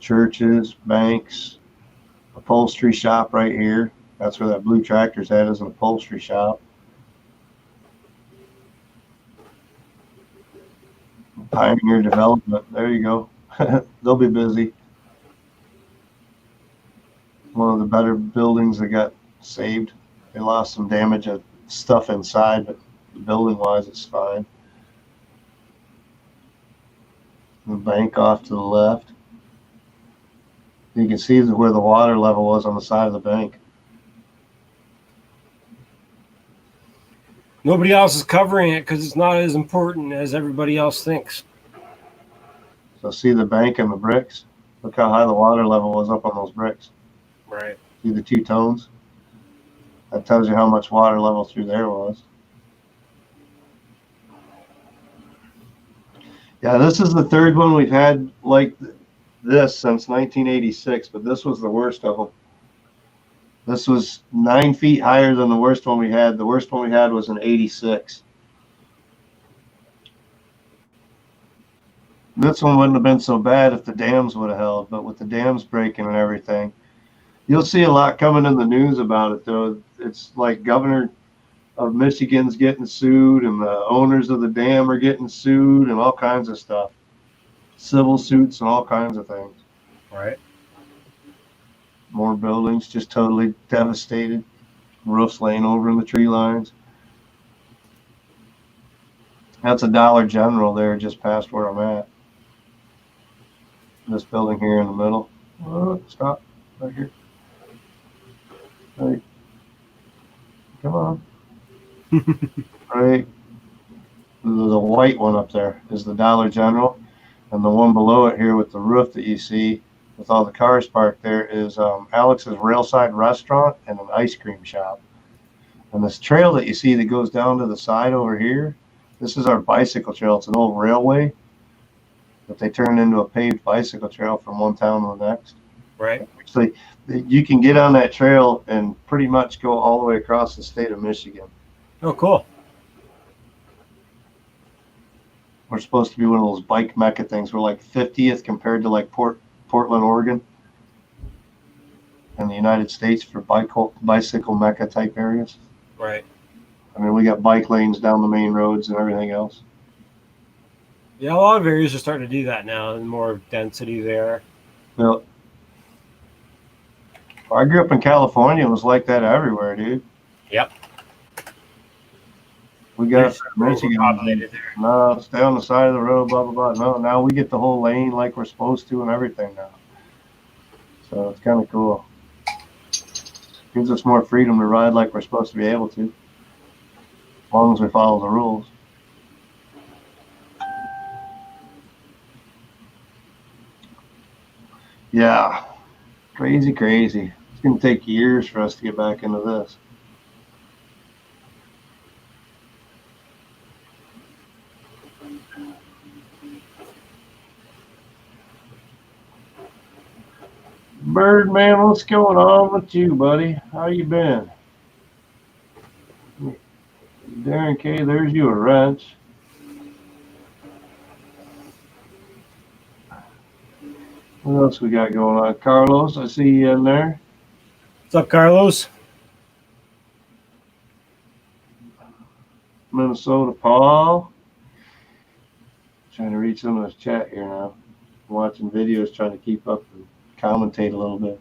Churches, banks, upholstery shop right here. That's where that blue tractor's at, is an upholstery shop. Pioneer Development. There you go. They'll be busy. One of the better buildings that got saved. They lost some damage of stuff inside, but building-wise, it's fine. The bank off to the left. You can see where the water level was on the side of the bank. Nobody else is covering it because it's not as important as everybody else thinks. So see the bank and the bricks? Look how high the water level was up on those bricks. Right. See the two tones? That tells you how much water level through there was. Yeah, this is the third one we've had like this since 1986, but this was the worst of them. This was 9 feet higher than the worst one we had. The worst one we had was in 86. This one wouldn't have been so bad if the dams would have held, but with the dams breaking and everything, you'll see a lot coming in the news about it, though. It's like Governor of Michigan's getting sued, and the owners of the dam are getting sued, and all kinds of stuff. Civil suits and all kinds of things. Right. More buildings just totally devastated. Roofs laying over in the tree lines. That's a Dollar General there just past where I'm at. This building here in the middle. Oh, stop. Right here. Right. Come on. Right. The white one up there is the Dollar General. And the one below it here with the roof that you see with all the cars parked there is Alex's Railside Restaurant and an ice cream shop. And this trail that you see that goes down to the side over here, this is our bicycle trail. It's an old railway that they turned into a paved bicycle trail from one town to the next. Right. Actually, you can get on that trail and pretty much go all the way across the state of Michigan. Oh, cool. We're supposed to be one of those bike mecca things. We're like 50th compared to like Portland, Oregon, in the United States for bicycle mecca type areas. Right. I mean, we got bike lanes down the main roads and everything else. Yeah, a lot of areas are starting to do that now, and more density there. Well, I grew up in California. It was like that everywhere, dude. Yep. We got Michigan. No, stay on the side of the road, blah, blah, blah. No, now we get the whole lane like we're supposed to and everything now. So it's kind of cool. Gives us more freedom to ride like we're supposed to be able to, as long as we follow the rules. Yeah, crazy, crazy. It's going to take years for us to get back into this. Birdman, what's going on with you, buddy? How you been? Darren K, there's you a wrench. What else we got going on? Carlos, I see you in there. What's up, Carlos? Minnesota Paul. Trying to read some of this chat here now. I'm watching videos, trying to keep up and commentate a little bit.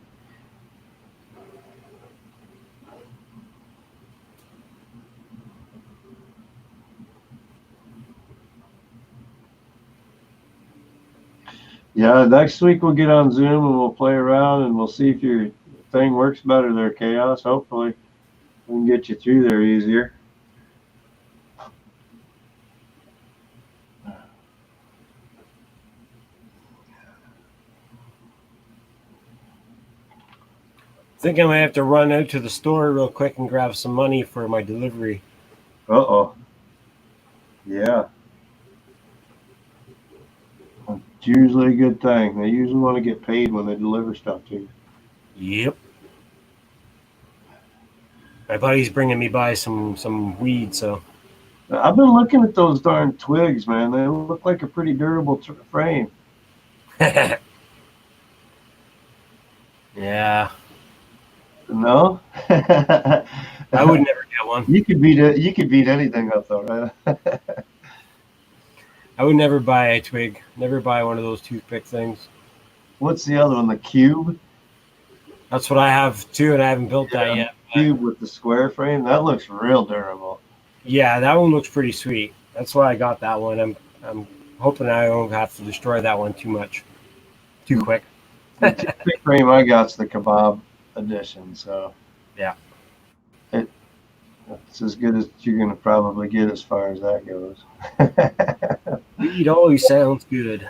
Yeah, next week we'll get on Zoom and we'll play around and we'll see if your thing works better there, Chaos. Hopefully we can get you through there easier. I think I might have to run out to the store real quick and grab some money for my delivery. Uh-oh. Yeah. It's usually a good thing. They usually want to get paid when they deliver stuff to you. Yep. My buddy's bringing me by some weed, so. I've been looking at those darn twigs, man. They look like a pretty durable frame. Yeah. No? I would never get one. You could beat it. You could beat anything up, though, right? I would never buy a twig. Never buy one of those toothpick things. What's the other one? The cube? That's what I have too, and I haven't built that yet. Cube with the square frame. That looks real durable. Yeah, that one looks pretty sweet. That's why I got that one. I'm hoping I won't have to destroy that one too quick. The toothpick frame I got's the kebab edition, so yeah, It's as good as you're going to probably get as far as that goes. Weed always sounds good.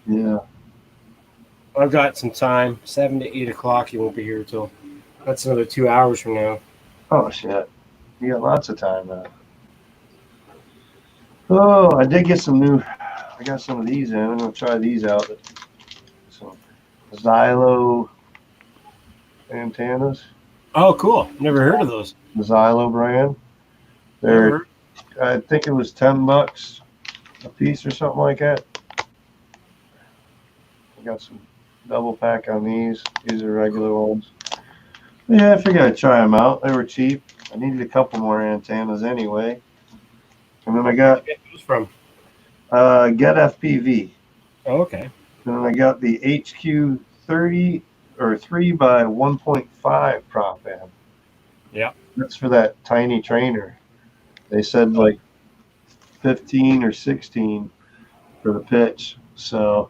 Yeah. I've got some time. 7 to 8 o'clock. You won't be here till. That's another 2 hours from now. Oh, shit. You got lots of time now. Oh, I did get some new. I got some of these in. I'm going to try these out. Some Xylo antennas. Oh, cool. Never heard of those. The Xylo brand. They're, I think it was $10 a piece or something like that. I got some double pack on these. These are regular ones. Yeah, I figured I'd try them out. They were cheap. I needed a couple more antennas anyway. And then I got Where'd you get those from? Get FPV. Oh, okay. And then I got the HQ 30 or 3 by 1.5 prop amp. Yeah. That's for that tiny trainer. They said like 15 or 16 for the pitch. So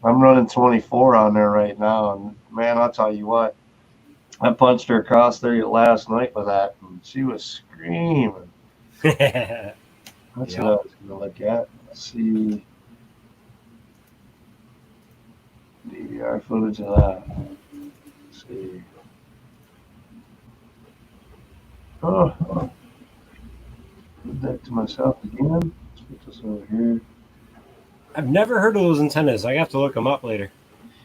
I'm running 24 on there right now. And man, I'll tell you what, I punched her across there last night with that, and she was screaming. That's what I was going to look at. Let's see. DVR footage of that. Let's see. Oh, did that to myself again. Let's put this over here. I've never heard of those antennas. I have to look them up later.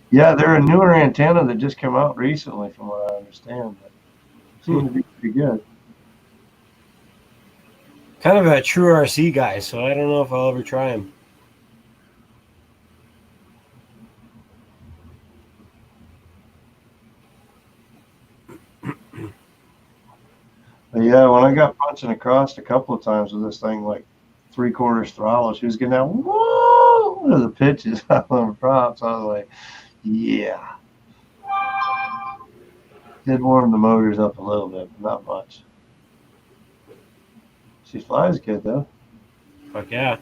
Yeah, they're a newer antenna that just came out recently, from what I understand. But seem to be pretty good. Kind of a true RC guy, so I don't know if I'll ever try them. But yeah, when I got punching across a couple of times with this thing, like 3/4 throttle, she was getting that whoa to the pitches on the props. I was like, yeah. Did warm the motors up a little bit, but not much. She flies good though. Fuck yeah.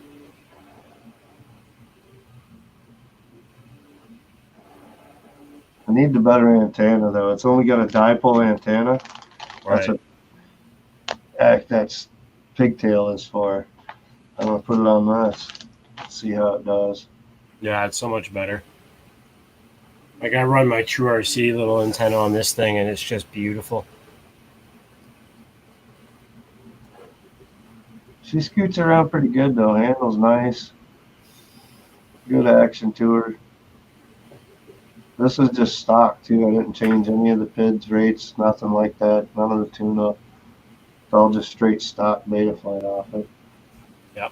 I need the better antenna though. It's only got a dipole antenna. Right. That's pigtail is for. I'm gonna put it on this. See how it does. Yeah, it's so much better. Like I run my true RC little antenna on this thing, and it's just beautiful. She scoots around pretty good though. Handles nice. Good action to her. This is just stock too. I didn't change any of the PIDs, rates, nothing like that. None of the tune-up. It's all just straight stock beta flight off it. Yep.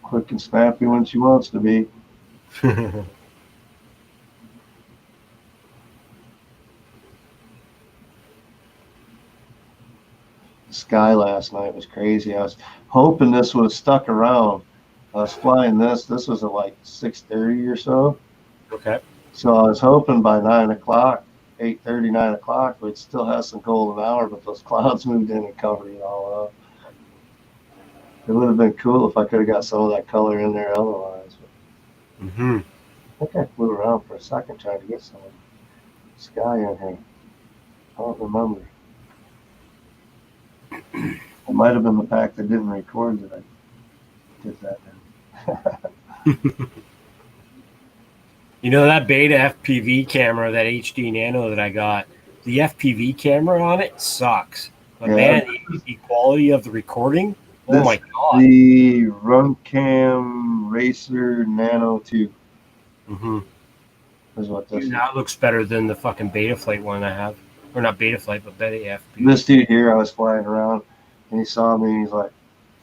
Quick and snappy when she wants to be. The sky last night was crazy. I was hoping this would have stuck around. I was flying this. This was at like 6:30 or so. Okay. So I was hoping by 9 o'clock, 8:30, 9 o'clock, we'd still have some golden hour, but those clouds moved in and covered it all up. It would have been cool if I could have got some of that color in there otherwise. Mm-hmm. I think I flew around for a second trying to get some sky in here. I don't remember. It might have been the fact that I didn't record that I did that. You know that beta FPV camera, that HD Nano that I got, the FPV camera on it sucks. But Yeah. man, the quality of the recording, oh my god. The Runcam Racer Nano 2 Mm-hmm. is what this is. That looks better than the fucking Betaflight one I have. Or not Betaflight, but Beta FPV. This dude here, I was flying around, and he saw me, and he's like,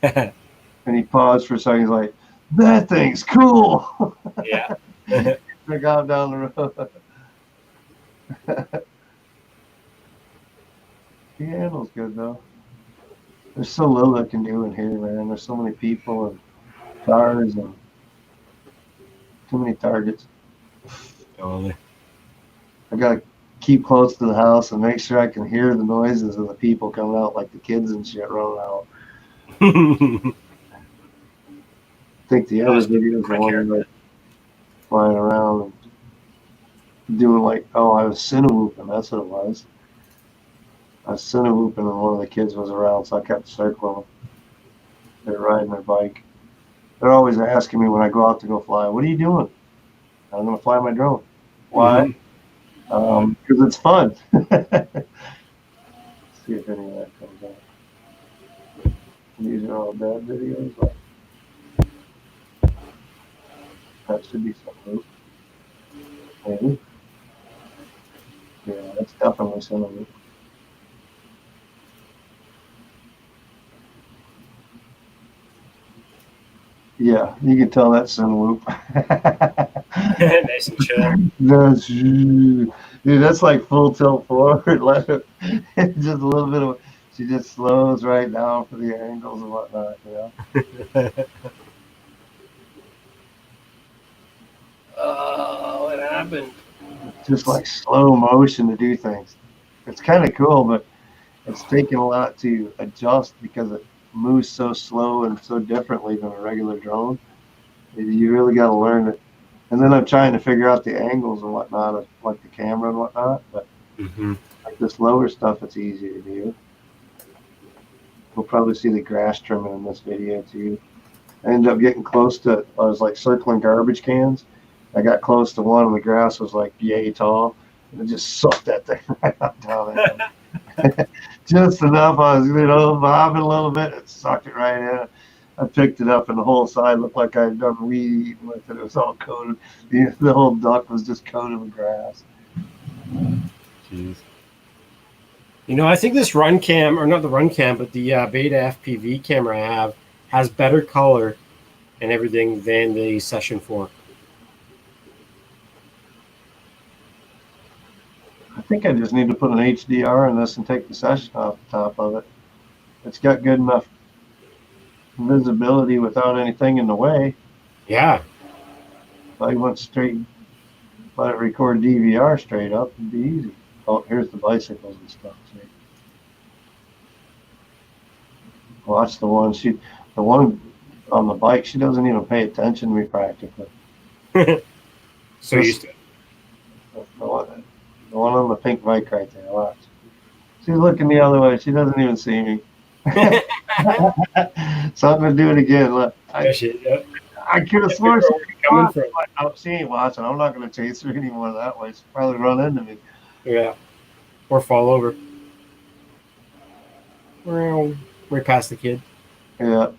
and he paused for a second, he's like, that thing's cool. Yeah. I got him down the road. He handles good though. There's so little I can do in here, man. There's so many people and cars and too many targets. Totally. I gotta keep close to the house and make sure I can hear the noises of the people coming out, like the kids and shit running out. I think the other videos are one like flying around and doing like, oh, I was cinewhooping. That's what it was. I was cinewhooping, and one of the kids was around, so I kept circling them. They're riding their bike. They're always asking me when I go out to go fly, what are you doing? I'm going to fly my drone. Why? Because it's fun. Let's see if any of that comes out. These are all bad videos. That should be something. Maybe. Yeah, that's definitely something. Yeah, you can tell that's Cinewhoop. Nice and chill. That's, dude, that's like full tilt forward. Let it, just a little bit of. She just slows right down for the angles and whatnot. Oh, what happened? Just like slow motion to do things. It's kind of cool, but it's taken a lot to adjust because it moves so slow and so differently than a regular drone. You really got to learn it. And then I'm trying to figure out the angles and whatnot of like the camera and whatnot. But like this lower stuff, it's easy to do. We'll probably see the grass trimming in this video too. I ended up getting close to. I was like circling garbage cans. I got close to one, and the grass was like yay tall, and it just sucked that thing right out down there. Just enough. I was, bobbing a little bit. It sucked it right in. I picked it up, and the whole side looked like I had done weed eating with it. It was all coated. The whole duck was just coated with grass. Jeez. I think this run cam, or not the run cam, but the Beta FPV camera I have has better color and everything than the Session 4. I think I just need to put an HDR in this and take the Session off the top of it. It's got good enough visibility without anything in the way. Yeah. If I went straight, let it record DVR straight up, it'd be easy. Oh, here's the bicycles and stuff. See? Watch the one. The one on the bike, she doesn't even pay attention to me practically. So used to it. The one on the pink bike right there. Watch. She's looking the other way. She doesn't even see me. So I'm gonna do it again. Look, I could have sworn she ain't watching. I'm not gonna chase her anymore that way. She'll probably run into me. Yeah, or fall over. Right past the kid. Yeah,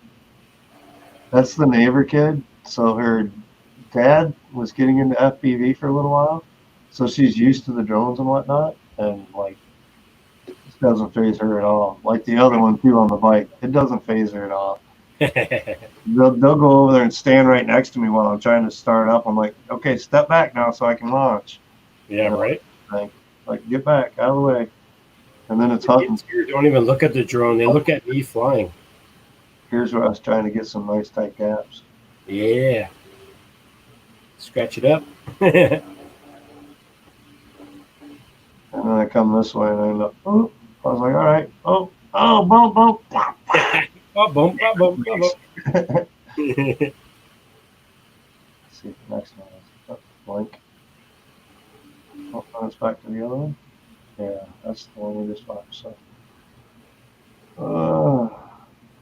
that's the neighbor kid. So her dad was getting into FPV for a little while, so she's used to the drones and whatnot, and like. Doesn't phase her at all. Like the other one too on the bike, it doesn't phase her at all. They'll go over there and stand right next to me while I'm trying to start up. I'm like, okay, step back now so I can launch. Yeah, right. Like get back out of the way. And then it's hunting. Don't even look at the drone. They look at me flying. Here's where I was trying to get some nice tight gaps. Yeah. Scratch it up. And then I come this way and I end up, oh, I was like, all right, boom. Oh, boom. Let's see if the next one is blank. Oh, it's back to the other one. Yeah, that's the one we just watched. So,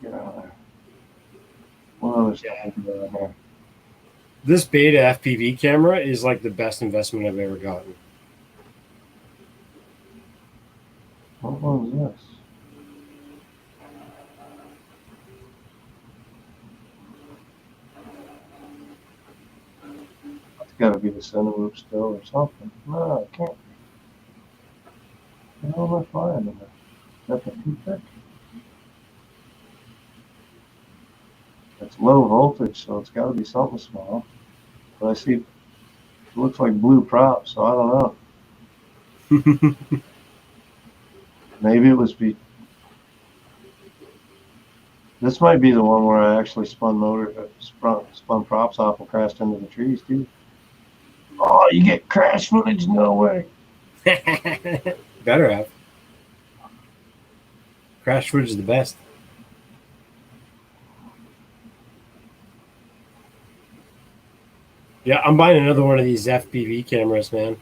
get out of there. What other stuff we can do in here? This Beta FPV camera is like the best investment I've ever gotten. What one was this? It's got to be the Cinewhoop still or something. No, it can't be. What am I flying in there? Is that the toothpick? It's low voltage, so it's got to be something small. But I see it looks like blue prop, so I don't know. Maybe it was this might be the one where I actually spun props off and crashed into the trees too. Oh, you get crash footage? No way. Better have. Crash footage is the best. Yeah, I'm buying another one of these FPV cameras, man.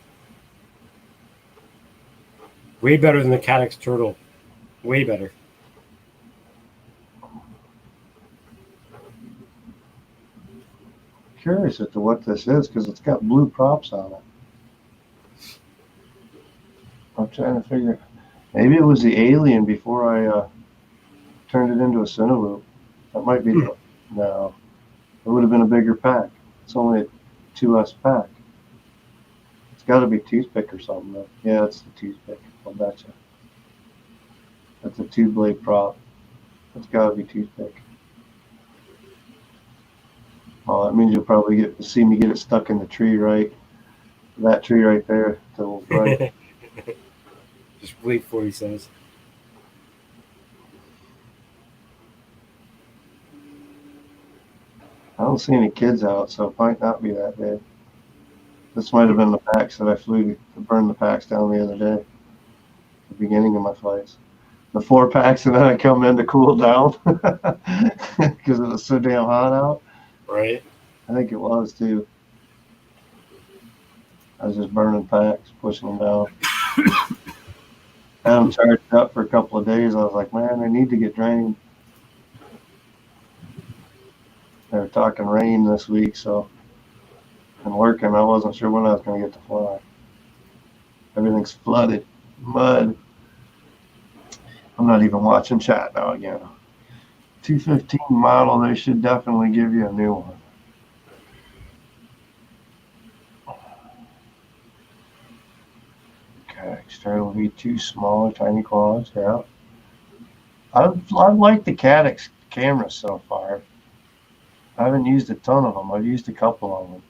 Way better than the Caddx turtle. Way better. Curious as to what this is because it's got blue props on it. I'm trying to figure. Maybe it was the alien before I turned it into a Cineloop. That might be the. No, it would have been a bigger pack. It's only a 2S pack. It's got to be toothpick or something. Though. Yeah, it's the toothpick. I'll bet you. That's a 2-blade prop. It's got to be toothpick. Oh, that means you'll probably see me get it stuck in the tree, right? That tree right there. To the right. Just wait for what he says. I don't see any kids out, so it might not be that bad. This might have been the packs that I flew to burn the packs down the other day. The beginning of my flights. The 4 packs, and then I come in to cool down because it was so damn hot out. Right. I think it was too. I was just burning packs, pushing them down. Had them charged up for a couple of days. I was like, man, they need to get drained. They were talking rain this week, so and working, I wasn't sure when I was going to get to fly. Everything's flooded, mud. I'm not even watching chat now again. 215 model, they should definitely give you a new one. Okay, external V2, smaller, tiny claws, yeah. I've liked the Caddx cameras so far. I haven't used a ton of them. I've used a couple of them.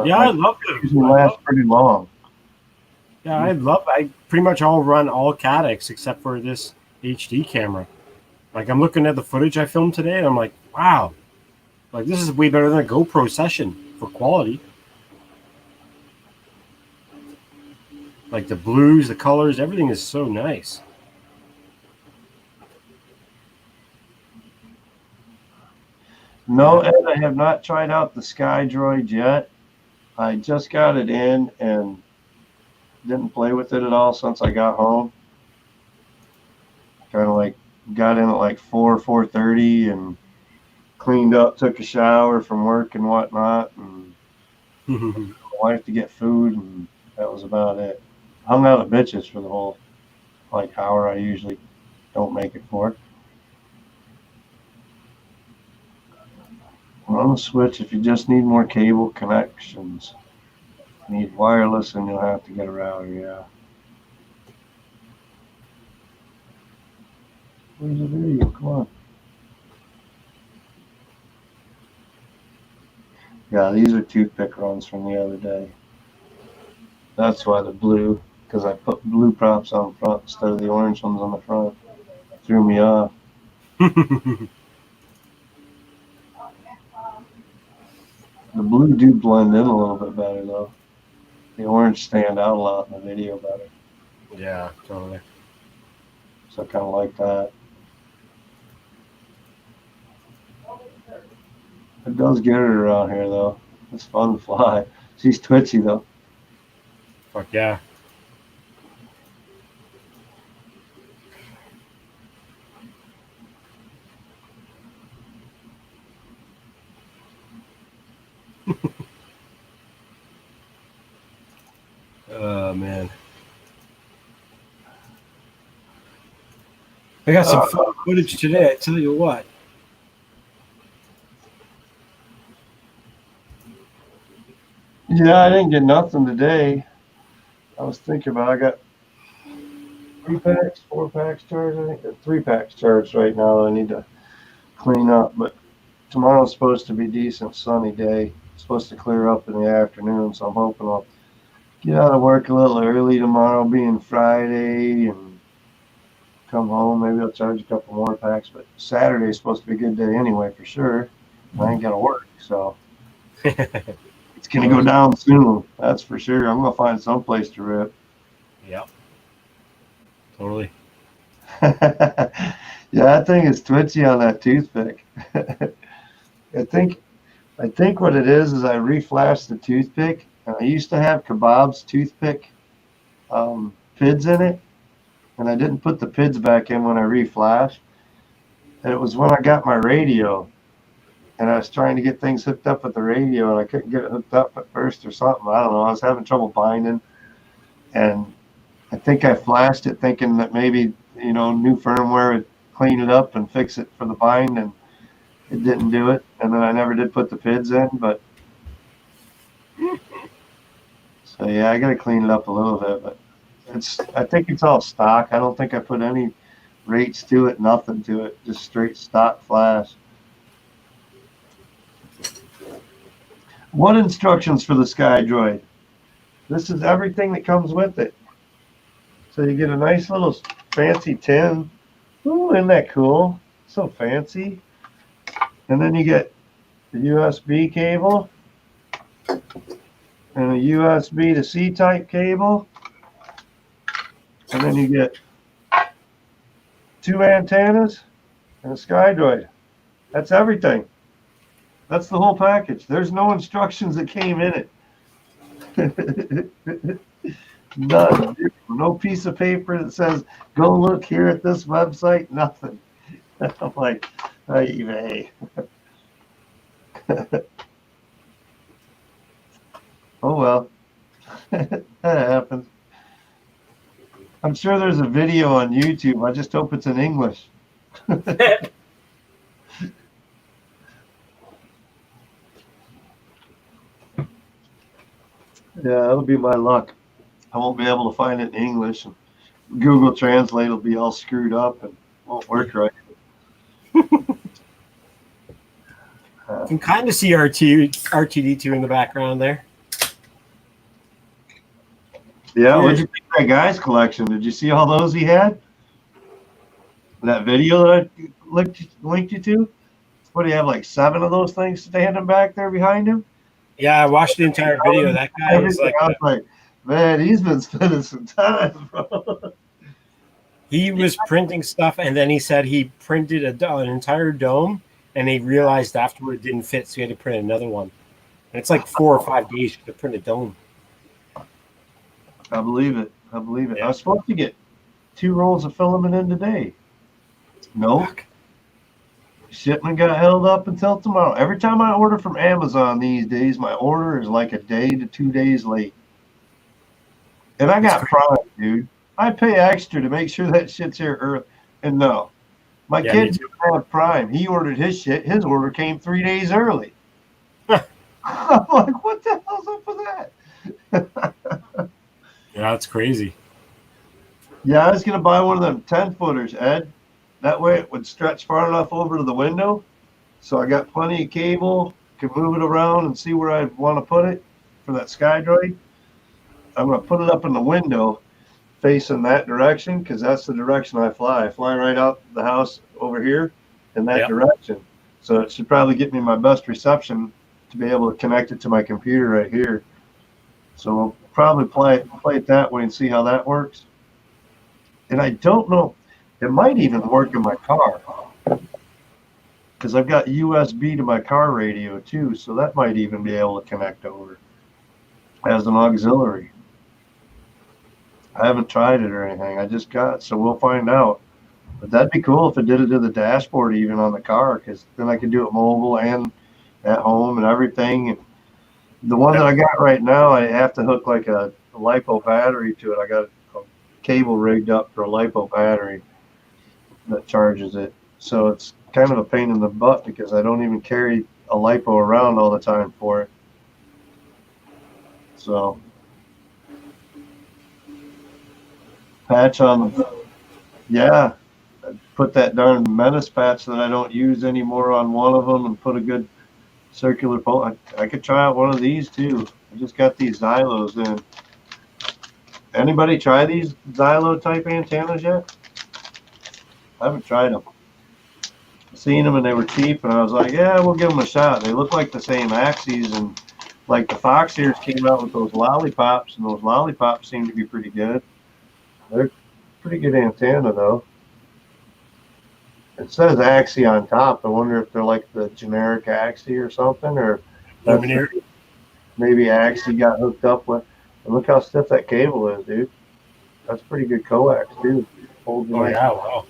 Yeah, I love them. Usually last pretty long. Yeah, I pretty much all run all Caddx except for this HD camera. Like I'm looking at the footage I filmed today and I'm like, wow, like this is way better than a GoPro session for quality. Like the blues, the colors, everything is so nice. No, Ed, I have not tried out the Sky Droid yet. I just got it in and didn't play with it at all since I got home. Kind of like got in at like 4:30 and cleaned up, took a shower from work and whatnot, and my wife to get food, and that was about it. Hung out at bitches for the whole like hour I usually don't make it for. On the Switch, if you just need more cable connections, need wireless, and you'll have to get a router, yeah. Where's the video? Come on. Yeah, these are toothpick runs from the other day. That's why they're blue, because I put blue props on front instead of the orange ones on the front. Threw me off. The blue do blend in a little bit better, though. The orange stand out a lot in the video better. Yeah, totally. So I kind of like that. It does get her around here, though. It's fun to fly. She's twitchy, though. Fuck yeah. Oh, man. I got some fun footage today, I tell you what. Yeah, I didn't get nothing today. I was thinking about I got 3 packs, 4 packs charged. I think 3 packs charged right now. I need to clean up, but tomorrow's supposed to be a decent sunny day. It's supposed to clear up in the afternoon, so I'm hoping I'll get out of work a little early tomorrow, being Friday, and come home. Maybe I'll charge a couple more packs, but Saturday's supposed to be a good day anyway, for sure. I ain't got to work, so it's going to go down soon. That's for sure. I'm going to find some place to rip. Yep. Totally. Yeah, that thing is twitchy on that toothpick. I think what it is I reflashed the toothpick. I used to have Kebab's toothpick PIDs in it, and I didn't put the PIDs back in when I reflashed. And it was when I got my radio, and I was trying to get things hooked up with the radio, and I couldn't get it hooked up at first or something. I don't know. I was having trouble binding, and I think I flashed it thinking that maybe, new firmware would clean it up and fix it for the bind, and it didn't do it. And then I never did put the PIDs in, but so yeah, I got to clean it up a little bit, but I think it's all stock. I don't think I put any rates to it, nothing to it, just straight stock flash. What instructions for the SkyDroid? This is everything that comes with it. So you get a nice little fancy tin. Ooh, isn't that cool? So fancy. And then you get the USB cable and a USB to C type cable. And then you get 2 antennas and a SkyDroid. That's everything. That's the whole package. There's no instructions that came in it. None. No piece of paper that says, go look here at this website. Nothing. I'm like, hey. Oh, well. That happens. I'm sure there's a video on YouTube. I just hope it's in English. Yeah, that'll be my luck. I won't be able to find it in English. And Google Translate will be all screwed up and won't work right. You can kind of see RTD2 in the background there. Yeah, what did you think of that guy's collection? Did you see all those he had? That video that I linked you to? What do you have, like 7 of those things standing back there behind him? Yeah, I watched the entire video. That guy is like, I was like, man, he's been spending some time, bro. He was printing stuff, and then he said he printed an entire dome, and he realized afterward it didn't fit, so he had to print another one. And it's like 4 or 5 days to print a dome. I believe it. Yeah. I was supposed to get 2 rolls of filament in today. Nope. Shipment got held up until tomorrow. Every time I order from Amazon these days, my order is like a day to 2 days late. And I got Prime, dude. I pay extra to make sure that shit's here early. And no, my kid didn't have Prime. He ordered his shit. His order came 3 days early. I'm like, what the hell's up with that? Yeah, that's crazy. Yeah, I was going to buy one of them 10-footers, Ed. That way it would stretch far enough over to the window. So I got plenty of cable, could move it around and see where I want to put it for that SkyDroid. I'm going to put it up in the window facing that direction because that's the direction I fly. I fly right out the house over here in that direction. So it should probably get me my best reception to be able to connect it to my computer right here. So we'll probably play it that way and see how that works. And I don't know. It might even work in my car because I've got USB to my car radio too, so that might even be able to connect over as an auxiliary. I haven't tried it or anything. I just got it, so we'll find out. But that'd be cool if it did it to the dashboard even on the car, because then I could do it mobile and at home and everything. And the one that I got right now, I have to hook like a LiPo battery to it. I got a cable rigged up for a LiPo battery that charges it. So it's kind of a pain in the butt because I don't even carry a LiPo around all the time for it. So patch on, yeah, put that darn Menace patch that I don't use anymore on one of them and put a good circular pole. I could try out one of these too. I just got these Xylos in. Anybody try these Xylo type antennas yet? I haven't tried them. Seen them and they were cheap, and I was like, yeah, we'll give them a shot. They look like the same axes, and like the Fox ears came out with those lollipops, and those lollipops seem to be pretty good. They're pretty good antenna though. It says Axie on top. I wonder if they're like the generic Axie or something, or maybe Axie got hooked up with. And look how stiff that cable is, dude. That's pretty good coax too. Holds a Oh nice. yeah, wow.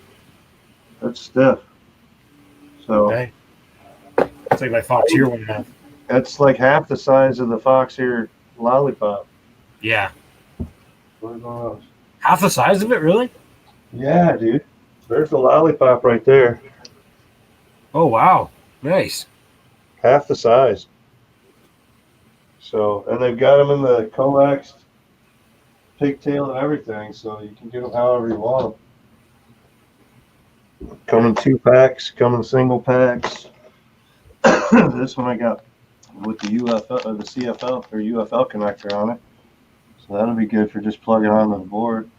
That's stiff. So Okay. It's like my Fox here one half. that's like half the size of the Fox here lollipop. Yeah. What else? Half the size of it, really? Yeah, dude. There's the lollipop right there. Oh wow. Nice. Half the size. So, and they've got them in the coax, pigtail, and everything. So you can get them however you want them. Come in 2 packs. Come in single packs. This one I got with the UFL or the CFL or UFL connector on it. So that'll be good for just plugging onto the board.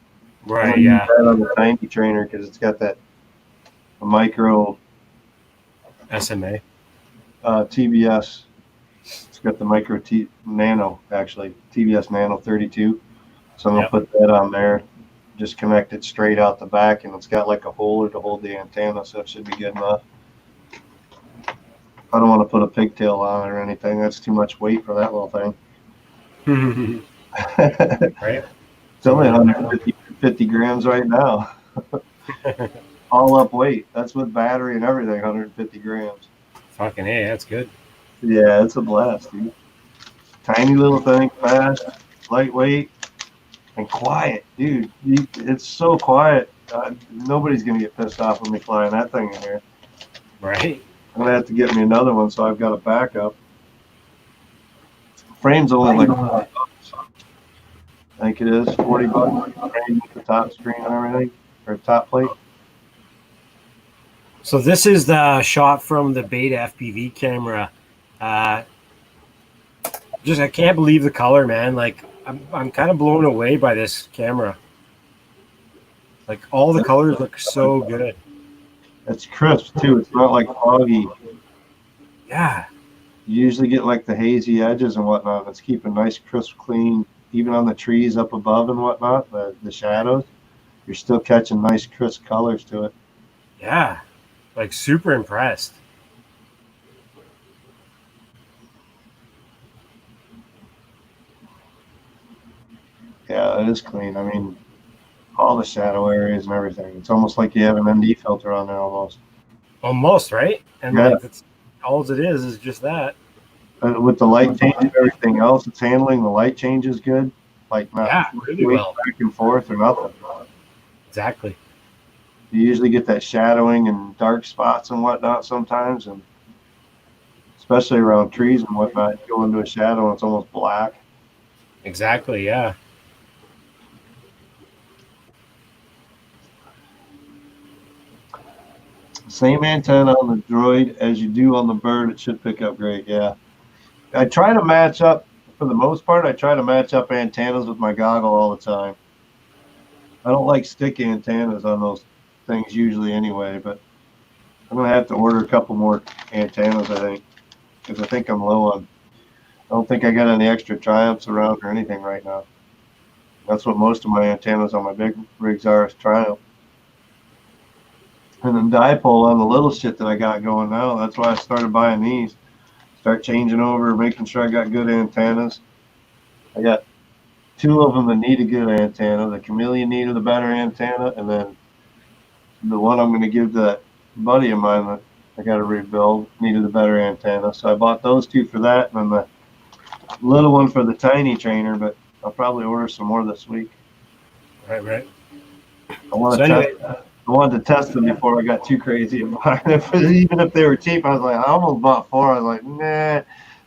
I'm Right, gonna use yeah. that on the tiny trainer because it's got that micro SMA. TBS. It's got the micro nano actually TBS Nano 32. So I'm gonna Yep. put that on there. Just connect it straight out the back, and it's got like a holder to hold the antenna, so it should be good enough. I don't want to put a pigtail on it or anything. That's too much weight for that little thing. Right. It's only 150 grams right now. All up weight. That's with battery and everything, 150 grams. Fucking hey, that's good. Yeah, it's a blast, dude. Tiny little thing, fast, lightweight, and quiet, dude. It's so quiet. Nobody's going to get pissed off with me flying that thing in here. Right. I'm going to have to get me another one so I've got a backup. Frame's only like $40. I think it is $40. Frame with the top screen and everything, or top plate. So this is the shot from the Beta FPV camera. Just I can't believe the color, man. Like I'm kind of blown away by this camera. Like all the colors look so good. It's crisp too. It's not like foggy. Yeah. You usually get like the hazy edges and whatnot. It's keeping nice, crisp, clean. Even on the trees up above and whatnot, the shadows, you're still catching nice, crisp colors to it. Yeah. Like super impressed. Yeah, it is clean. I mean, all the shadow areas and everything. It's almost like you have an ND filter on there almost. Almost, right? And Yeah. like that's all it is just that. With the light change and everything else, it's handling the light changes good. Like not Yeah, really well. back and forth or nothing. Exactly. You usually get that shadowing and dark spots and whatnot sometimes, and especially around trees and whatnot, you go into a shadow and it's almost black. Exactly, yeah. Same antenna on the Droid as you do on the Bird. It should pick up great. Yeah, I try to match up for the most part. I try to match up antennas with my goggle all the time. I don't like stick antennas on those things usually anyway, but I'm gonna have to order a couple more antennas, I think, because I think I'm low on. I don't think I got any extra Triumphs around or anything right now. That's what most of my antennas on my big rigs are, is Triumph. And then dipole on the little shit that I got going now. That's why I started buying these. Start changing over, making sure I got good antennas. I got 2 of them that need a good antenna. The Chameleon needed a better antenna, and then the one I'm going to give that buddy of mine that I got to rebuild needed a better antenna. So I bought those 2 for that, and then the little one for the tiny trainer, but I'll probably order some more this week. Right. I wanted to test them before I got too crazy. Even if they were cheap, I was like, I almost bought 4. I was like, nah,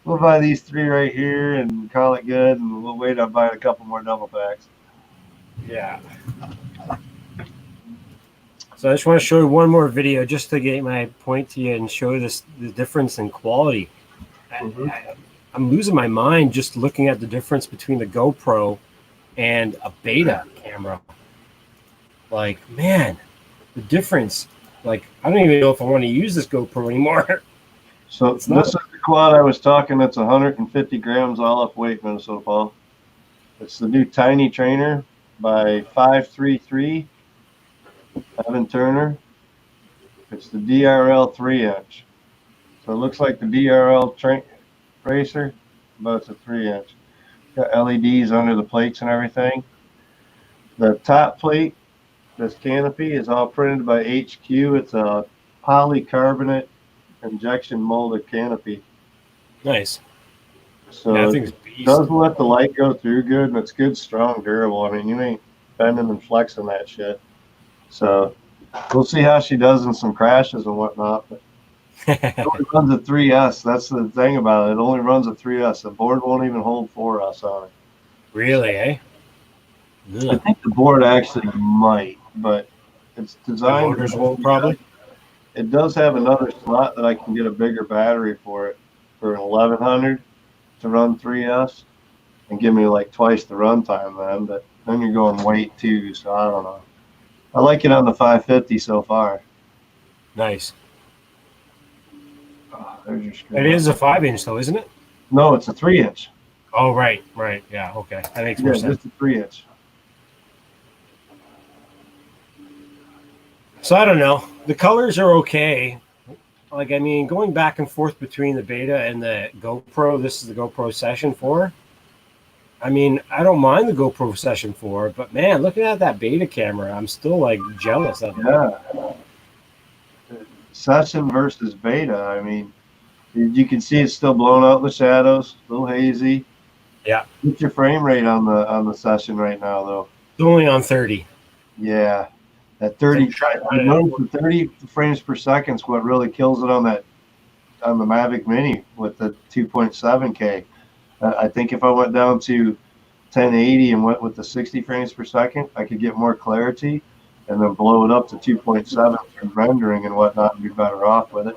we'll buy these 3 right here and call it good, and we'll wait on buying a couple more double packs. Yeah. So I just want to show you one more video just to get my point to you and show the difference in quality. Mm-hmm. I'm losing my mind just looking at the difference between the GoPro and a Beta camera. Like, man, the difference. Like, I don't even know if I want to use this GoPro anymore. So this is the quad I was talking. That's 150 grams all up weight, Minnesota Paul. It's the new Tiny Trainer by 533, Evan Turner. It's the DRL 3-inch. So it looks like the DRL Racer, but it's a 3-inch. Got LEDs under the plates and everything. The top plate, this canopy, is all printed by HQ. It's a polycarbonate injection molded canopy. Nice. So Yeah, I it think it's beast. does let the light go through good, and it's good, strong, durable. I mean, you ain't bending and flexing that shit. So we'll see how she does in some crashes and whatnot. But it only runs a 3S. That's the thing about it. It only runs a 3S. The board won't even hold 4S on it. Really, eh? I think the board actually might, but it's The designed. motors won't probably. It does have another slot that I can get a bigger battery for it for an 1100 to run 3S and give me like twice the runtime then. But then you're going weight too, so I don't know. I like it on the 550 so far. Nice. Oh, there's your screen. It is a 5-inch though, isn't it? No, it's a 3-inch. Oh, right. Yeah, okay. That makes more sense. Just a 3-inch. So I don't know. The colors are okay. Like, I mean, going back and forth between the beta and the GoPro, this is the GoPro Session 4. I mean, I don't mind the GoPro Session 4, but man, looking at that beta camera, I'm still like jealous of it. Yeah. Session versus beta. I mean, you can see it's still blown out in the shadows, a little hazy. Yeah. What's your frame rate on the Session right now, though? It's only on 30. Yeah. At 30, I noticed the 30 frames per second is what really kills it on the Mavic Mini with the 2.7K. I think if I went down to 1080 and went with the 60 frames per second, I could get more clarity and then blow it up to 2.7 through rendering and whatnot and be better off with it.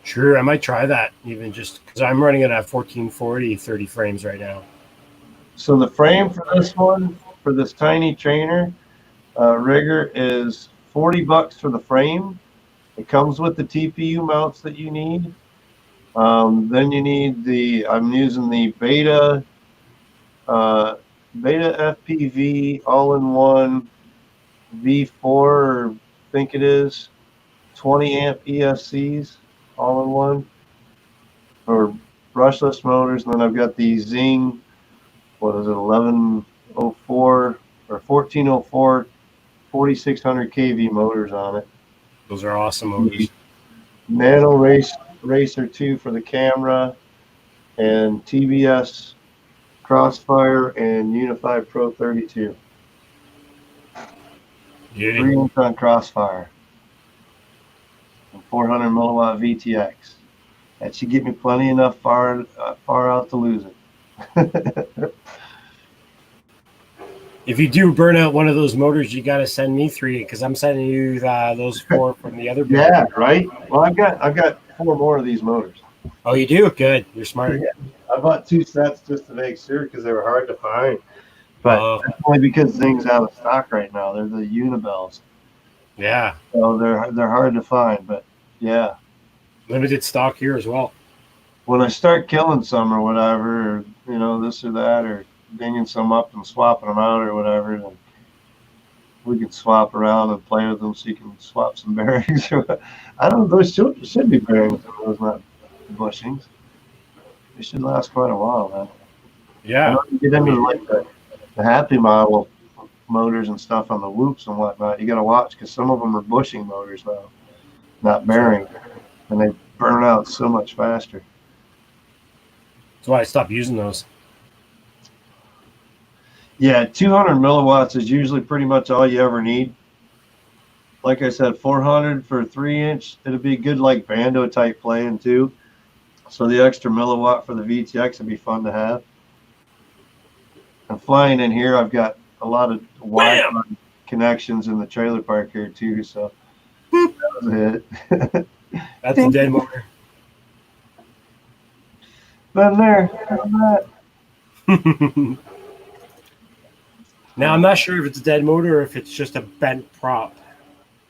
Sure, I might try that even just because I'm running it at 1440, 30 frames right now. So the frame for this one, for this tiny trainer, rigger is $40 for the frame. It comes with the TPU mounts that you need. Then you need I'm using the Beta FPV all-in-one V4, I think it is, 20 amp ESCs all-in-one for brushless motors. And then I've got the Zing, 1104 or 1404 4600 kV motors on it. Those are awesome motors. Nano Racer 2 for the camera, and TBS Crossfire and Unified Pro 32. 3-inch on Crossfire. And 400 milliwatt VTX. That should get me plenty enough far out to lose it. If you do burn out one of those motors, you got to send me 3 because I'm sending you those 4 from the other. Yeah, right. Well, I've got 4 more of these motors. Oh, you do? Good. You're smart. Yeah. I bought 2 sets just to make sure because they were hard to find. But that's only because Zing's out of stock right now. They're the Unibells. Yeah. So they're hard to find, but yeah. Limited stock here as well. When I start killing some or whatever, or this or that, or dinging some up and swapping them out or whatever, then we can swap around and play with them so you can swap some bearings. I don't know, those should be bearings, those not bushings. They should last quite a while, man. Yeah. You get into like the Happy Model motors and stuff on the whoops and whatnot, you got to watch because some of them are bushing motors now, not bearing, and they burn out so much faster. That's why I stopped using those. Yeah, 200 milliwatts is usually pretty much all you ever need. Like I said, 400 for a 3-inch. It'd be good like bando type playing too. So the extra milliwatt for the VTX would be fun to have. And flying in here, I've got a lot of Wi-Fi connections in the trailer park here too. So that was it. That's a dead motor. Been there. Now, I'm not sure if it's a dead motor or if it's just a bent prop.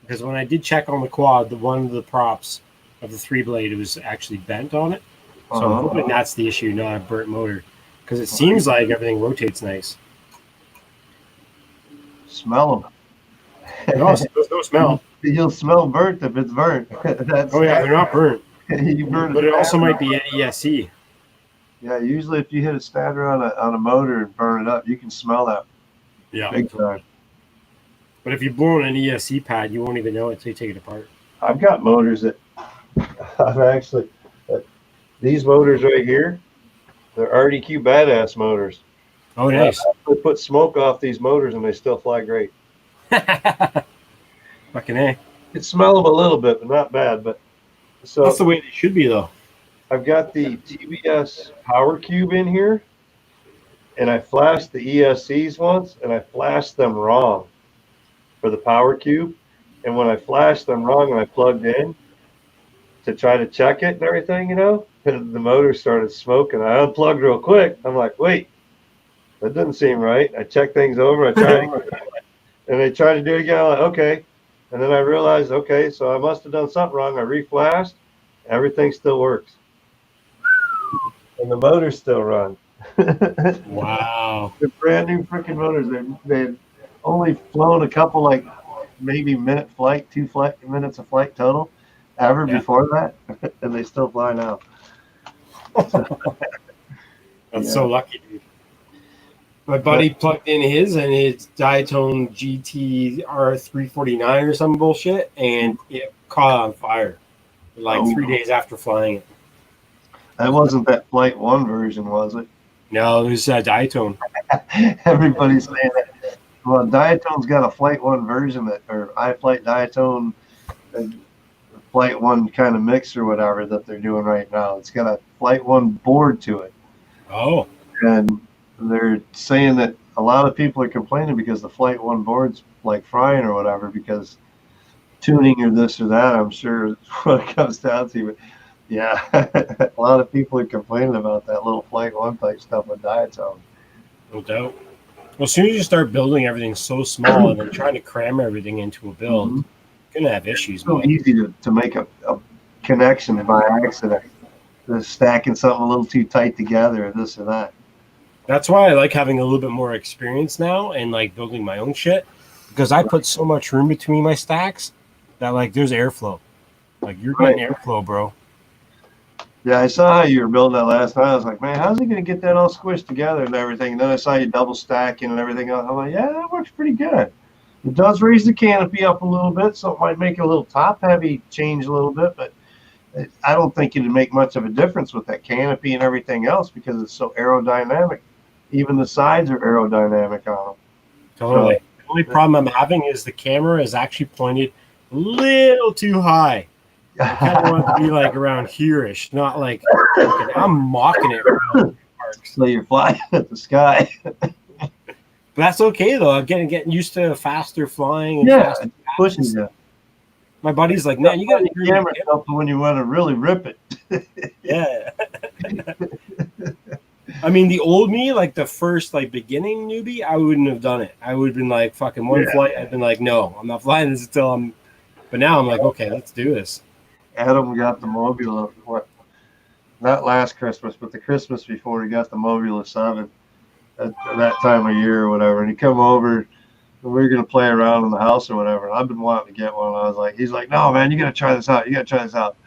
Because when I did check on the quad, one of the props of the 3-blade, it was actually bent on it. So I'm hoping that's the issue, not a burnt motor. Because it seems like everything rotates nice. Smell them. No, there's no smell. You'll smell burnt if it's burnt. Oh, yeah, they're not burnt. You burn but it also might be an ESC. Yeah, usually if you hit a stander on a motor and burn it up, you can smell that. Yeah. Big time. But if you blow on an ESC pad, you won't even know it until you take it apart. I've got motors that I've actually, these motors right here, they're RDQ badass motors. Oh, And nice. I put smoke off these motors and they still fly great. Fucking A. It smell them a little bit, but not bad. But so That's the way they should be, though. I've got the TBS power cube in here, and I flashed the ESCs once, and I flashed them wrong for the power cube. And when I flashed them wrong and I plugged in to try to check it and everything, the motor started smoking. I unplugged real quick. I'm like, wait, that doesn't seem right. I checked things over. I tried and they tried to do it again. I'm like, okay. And then I realized, okay, so I must have done something wrong. I reflashed. Everything still works. And the motors still run. Wow. They're brand new freaking motors. They've only flown a couple, like maybe minute flight, 2 minutes of flight total ever before that. And they still fly now. That's so lucky, dude. My buddy plugged in his and it's Diatone GT-R 349 or some bullshit, and it caught on fire like 3 days after flying it. That wasn't that Flight 1 version, was it? No, it was Diatone. Everybody's saying that. Well, Diatone's got a Flight 1 version or iFlight Diatone Flight 1 kind of mix or whatever that they're doing right now. It's got a Flight 1 board to it. Oh. And they're saying that a lot of people are complaining because the Flight 1 board's like frying or whatever because tuning or this or that, I'm sure is what it comes down to. But yeah, a lot of people are complaining about that little Flight 1 type stuff with Diatone. No doubt. Well, as soon as you start building everything so small and then trying to cram everything into a build, you're going to have issues. It's so easy to make a connection by accident. Just stacking something a little too tight together or this or that. That's why I like having a little bit more experience now and like building my own shit, because I put so much room between my stacks that like there's airflow. Like you're getting airflow, bro. Yeah, I saw how you were building that last night. I was like, man, how's he going to get that all squished together and everything? And then I saw you double stacking and everything else. I'm like, yeah, that works pretty good. It does raise the canopy up a little bit, so it might make a little top heavy change a little bit, but I don't think it'd make much of a difference with that canopy and everything else because it's so aerodynamic. Even the sides are aerodynamic on them. Totally. So, the only problem I'm having is the camera is actually pointed a little too high. I kind of want it to be like around here-ish, not like I'm mocking it around parks. So you're flying at the sky. But that's okay though. I'm getting used to faster flying. And faster pushing you. My buddy's like, man, you got the camera up when you want to really rip it. Yeah. I mean, the old me, like the first, like beginning newbie, I wouldn't have done it. I would have been like, fucking one flight. I'd been like, no, I'm not flying this until I'm. But now I'm like, okay, let's do this. Adam got the Mobula, not last Christmas, but the Christmas before he got the Mobula 7 at that time of year or whatever. And he come over, and we were going to play around in the house or whatever. And I've been wanting to get one. I was like, he's like, no, man, you got to try this out. You got to try this out.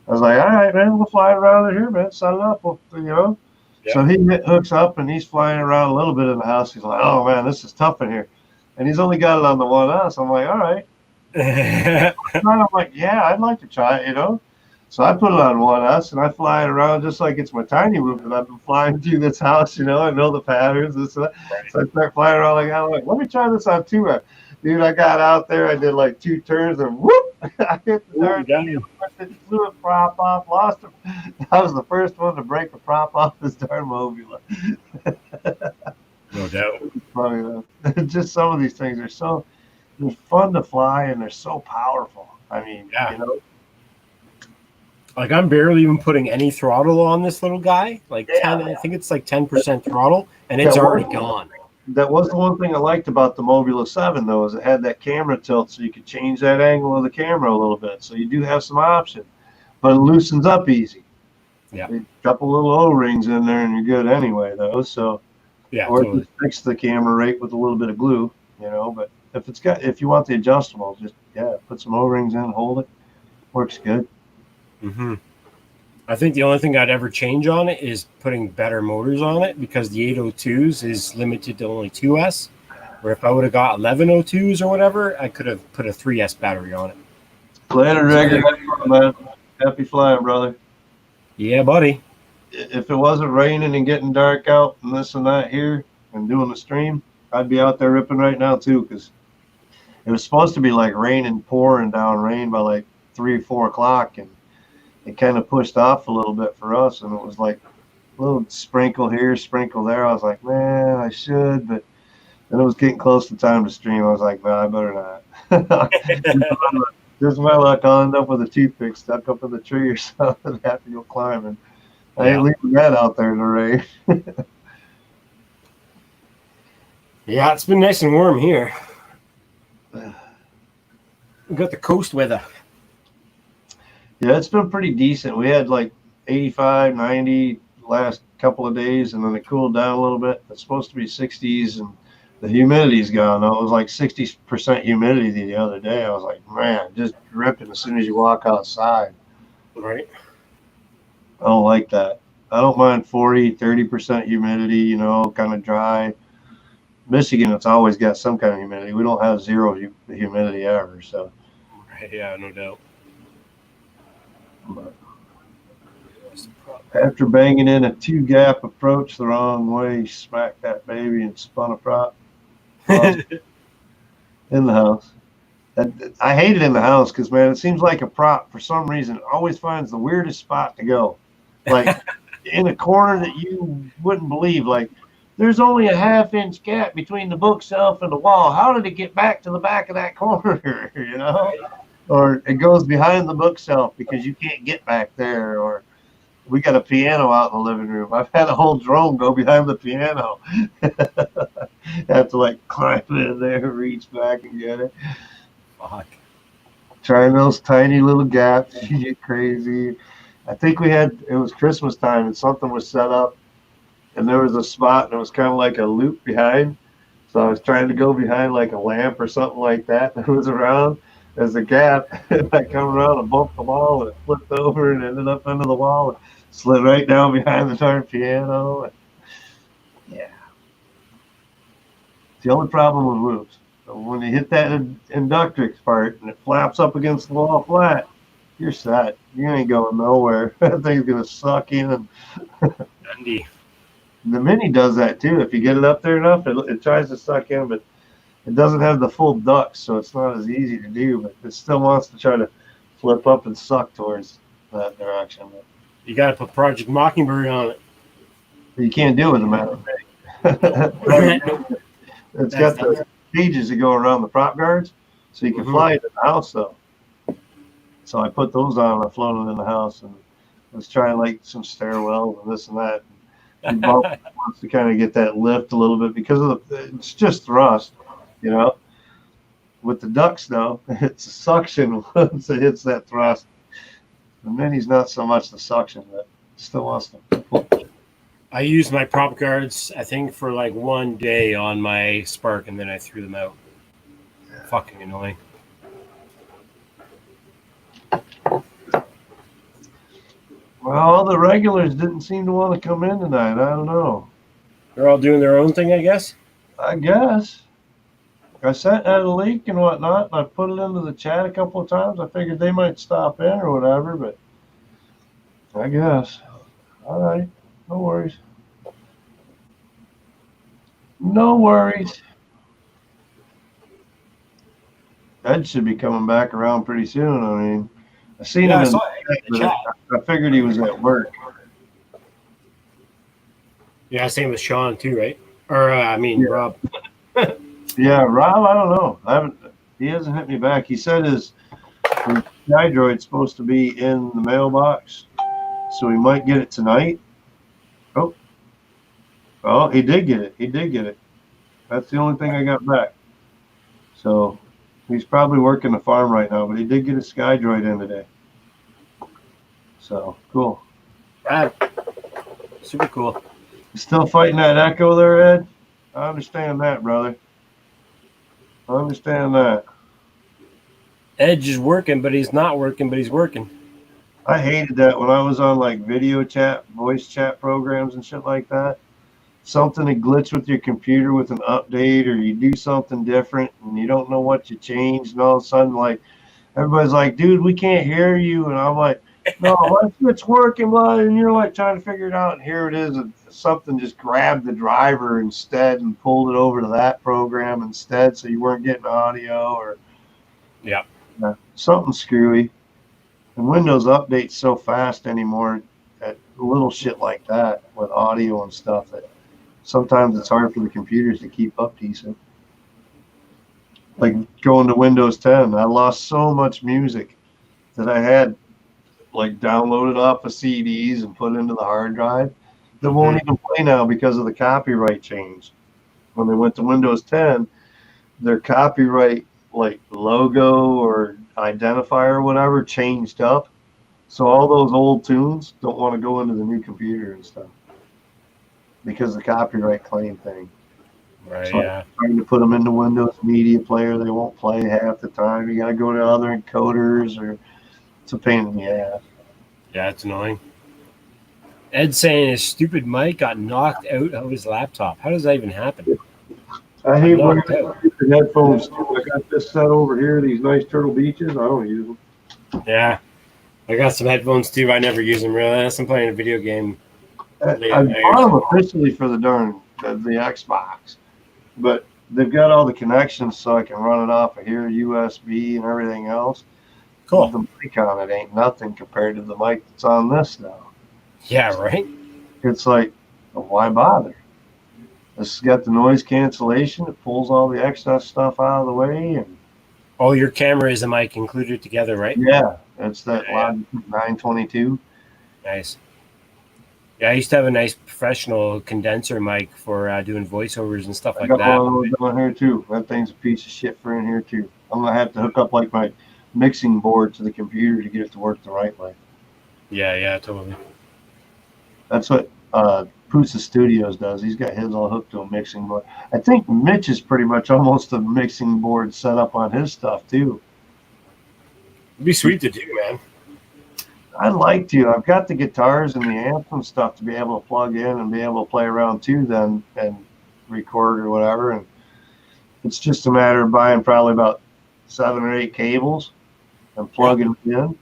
I was like, all right, man, we'll fly around here, man. Set it up, Yeah. So he hooks up and he's flying around a little bit in the house. He's like, oh, man, this is tough in here. And he's only got it on the 1S. I'm like, all right. I'm like, yeah, I'd like to try it, So I put it on 1S and I fly it around just like it's my tiny whoop. And I've been flying through this house, I know the patterns. This and that. So I start flying around like, I'm like, let me try this on 2S. Dude, I got out there. I did like 2 turns and whoop. I hit the darn thing. Flew a prop off, lost him. I was the first one to break a prop off this darn Mobula. No doubt. It's funny though. Just some of these things are they're fun to fly and they're so powerful. I mean, Like I'm barely even putting any throttle on this little guy. Like 10, I think it's like 10% throttle, and it's already gone. That was the one thing I liked about the Mobula 7, though, is it had that camera tilt, so you could change that angle of the camera a little bit. So you do have some option, but it loosens up easy. Yeah, a couple little O-rings in there, and you're good anyway, though. So or just fix the camera right with a little bit of glue, But if you want the adjustable, just put some O-rings in, hold it, works good. Mm-hmm. I think the only thing I'd ever change on it is putting better motors on it because the 802s is limited to only 2S. Where if I would have got 1102s or whatever, I could have put a 3S battery on it. Glad and regular, man. Happy flying, brother. Yeah, buddy. If it wasn't raining and getting dark out and this and that here and doing the stream, I'd be out there ripping right now too, because it was supposed to be like raining, pouring down rain by like 3 or 4 o'clock, and it kind of pushed off a little bit for us, and it was like a little sprinkle here, sprinkle there. I was like, man, I should, but then it was getting close to time to stream. I was like, no, I better not. Just my luck, I'll end up with a toothpick stuck up in the tree or something and have to go climbing. I ain't leaving that out there in the rain. Yeah, it's been nice and warm here. We got the coast weather. Yeah, it's been pretty decent. We had like 85, 90 last couple of days, and then it cooled down a little bit. It's supposed to be 60s, and the humidity's gone. It was like 60% humidity the other day. I was like, man, just dripping as soon as you walk outside. Right. I don't like that. I don't mind 40, 30% humidity, you know, kind of dry. Michigan, it's always got some kind of humidity. We don't have zero humidity ever, so. Right, yeah, no doubt. But after banging in a 2-gap approach the wrong way, he smacked that baby and spun a prop in the house. I hate it in the house because, man, it seems like a prop, for some reason, always finds the weirdest spot to go. Like in a corner that you wouldn't believe. Like, there's only a 1/2-inch gap between the bookshelf and the wall. How did it get back to the back of that corner, you know? Or it goes behind the bookshelf because you can't get back there. Or we got a piano out in the living room. I've had a whole drone go behind the piano. Have to like climb in there, reach back and get it. Fuck. Trying those tiny little gaps, you get crazy. I think it was Christmas time and something was set up and there was a spot and it was kind of like a loop behind. So I was trying to go behind like a lamp or something like that that was around. There's a gap, and I come around and bumped the wall, and it flipped over and ended up under the wall and slid right down behind the darn piano. And yeah. The only problem with roofs. So when you hit that inductrix part and it flaps up against the wall flat, you're set. You ain't going nowhere. That thing's going to suck in. Andy. The Mini does that too. If you get it up there enough, it tries to suck in, but it doesn't have the full ducts, so it's not as easy to do, but it still wants to try to flip up and suck towards that direction. You got to put Project Mockingbird on it. You can't do it with a matter of It's got the cages that go around the prop guards, so you can fly it in the house, though. So I put those on and I floated in the house, and I was trying like some stairwells and this and that. And wants to kind of get that lift a little bit because of it's just thrust. You know, with the ducks though, it's a suction once it hits that thrust. The Mini's not so much the suction, but still wants to. I used my prop guards, I think, for like 1 day on my Spark, and then I threw them out. Yeah. Fucking annoying. Well, all the regulars didn't seem to want to come in tonight. I don't know. They're all doing their own thing, I guess. I guess. I sent out a link and whatnot, and I put it into the chat a couple of times. I figured they might stop in or whatever, but I guess. All right. No worries. No worries. Ed should be coming back around pretty soon. I mean, I seen him in the chat. I figured he was at work. Yeah, same with Sean too, right? Or Rob. Yeah, Rob, I don't know. He hasn't hit me back. He said his Sky Droid's supposed to be in the mailbox, so he might get it tonight. Oh, he did get it. That's the only thing I got back. So he's probably working the farm right now, but he did get a Sky Droid in today. So cool. Super cool. You still fighting that echo there, Ed? I understand that, brother. I understand that. Edge is working, but he's not working, but he's working. I hated that when I was on like video chat, voice chat programs and shit like that. something that glitch with your computer with an update, or you do something different and you don't know what you changed, and all of a sudden, like, everybody's like, dude, we can't hear you. And I'm like, no, it's working, blah. And you're like trying to figure it out. And here it is. And something just grabbed the driver instead and pulled it over to that program instead. So you weren't getting audio, or something screwy. And Windows updates so fast anymore at little shit like that with audio and stuff that sometimes it's hard for the computers to keep up decent. Like going to Windows 10, I lost so much music that I had like downloaded off of CDs and put into the hard drive that won't even play now because of the copyright change. When they went to Windows 10, their copyright like logo or identifier or whatever changed up. So all those old tunes don't want to go into the new computer and stuff because of the copyright claim thing. Right, so I'm trying to put them into Windows Media Player. They won't play half the time. You got to go to other encoders, or it's a pain in the ass. Yeah, it's annoying. Ed's saying his stupid mic got knocked out of his laptop. How does that even happen? I hate wearing stupid headphones too. I got this set over here, these nice Turtle Beaches. I don't use them. Yeah. I got some headphones too. I never use them really unless I'm playing a video game. I bought them officially for the the Xbox, but they've got all the connections so I can run it off of here, USB and everything else. Cool. The mic on it ain't nothing compared to the mic that's on this now. Yeah, right? It's like, well, why bother? This has got the noise cancellation. It pulls all the excess stuff out of the way. And oh, your camera is a mic included together, right? Yeah, it's that Logitech 922. Nice. Yeah, I used to have a nice professional condenser mic for doing voiceovers and stuff like that. I got one of those down here too. That thing's a piece of shit for in here too. I'm gonna have to hook up like my mixing board to the computer to get it to work the right way. Yeah, totally. That's what Pusa Studios does. He's got his all hooked to a mixing board. I think Mitch is pretty much almost a mixing board set up on his stuff too. It'd be sweet to do, man. I'd like to. I've got the guitars and the amps and stuff to be able to plug in and be able to play around too then and record or whatever. And it's just a matter of buying probably about 7 or 8 cables and plugging it in.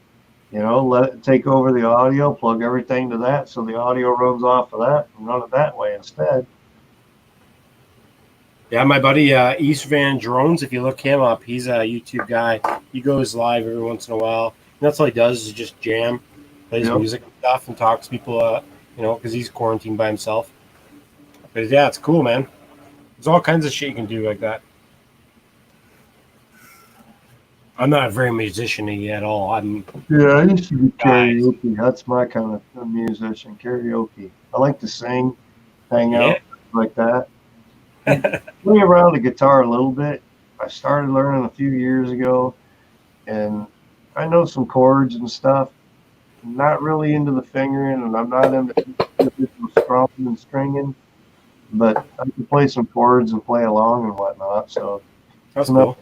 You know, let it take over the audio, plug everything to that so the audio runs off of that and run it that way instead. Yeah, my buddy East Van Drones, if you look him up, he's a YouTube guy. He goes live every once in a while. And that's all he does is just jam, plays music and stuff, and talks to people, because he's quarantined by himself. But yeah, it's cool, man. There's all kinds of shit you can do like that. I'm not very musician-y at all. I used to do karaoke. That's my kind of musician, karaoke. I like to sing, hang out like that. Play around the guitar a little bit. I started learning a few years ago, and I know some chords and stuff. I'm not really into the fingering, and I'm not into strumming and stringing, but I can play some chords and play along and whatnot. So that's cool.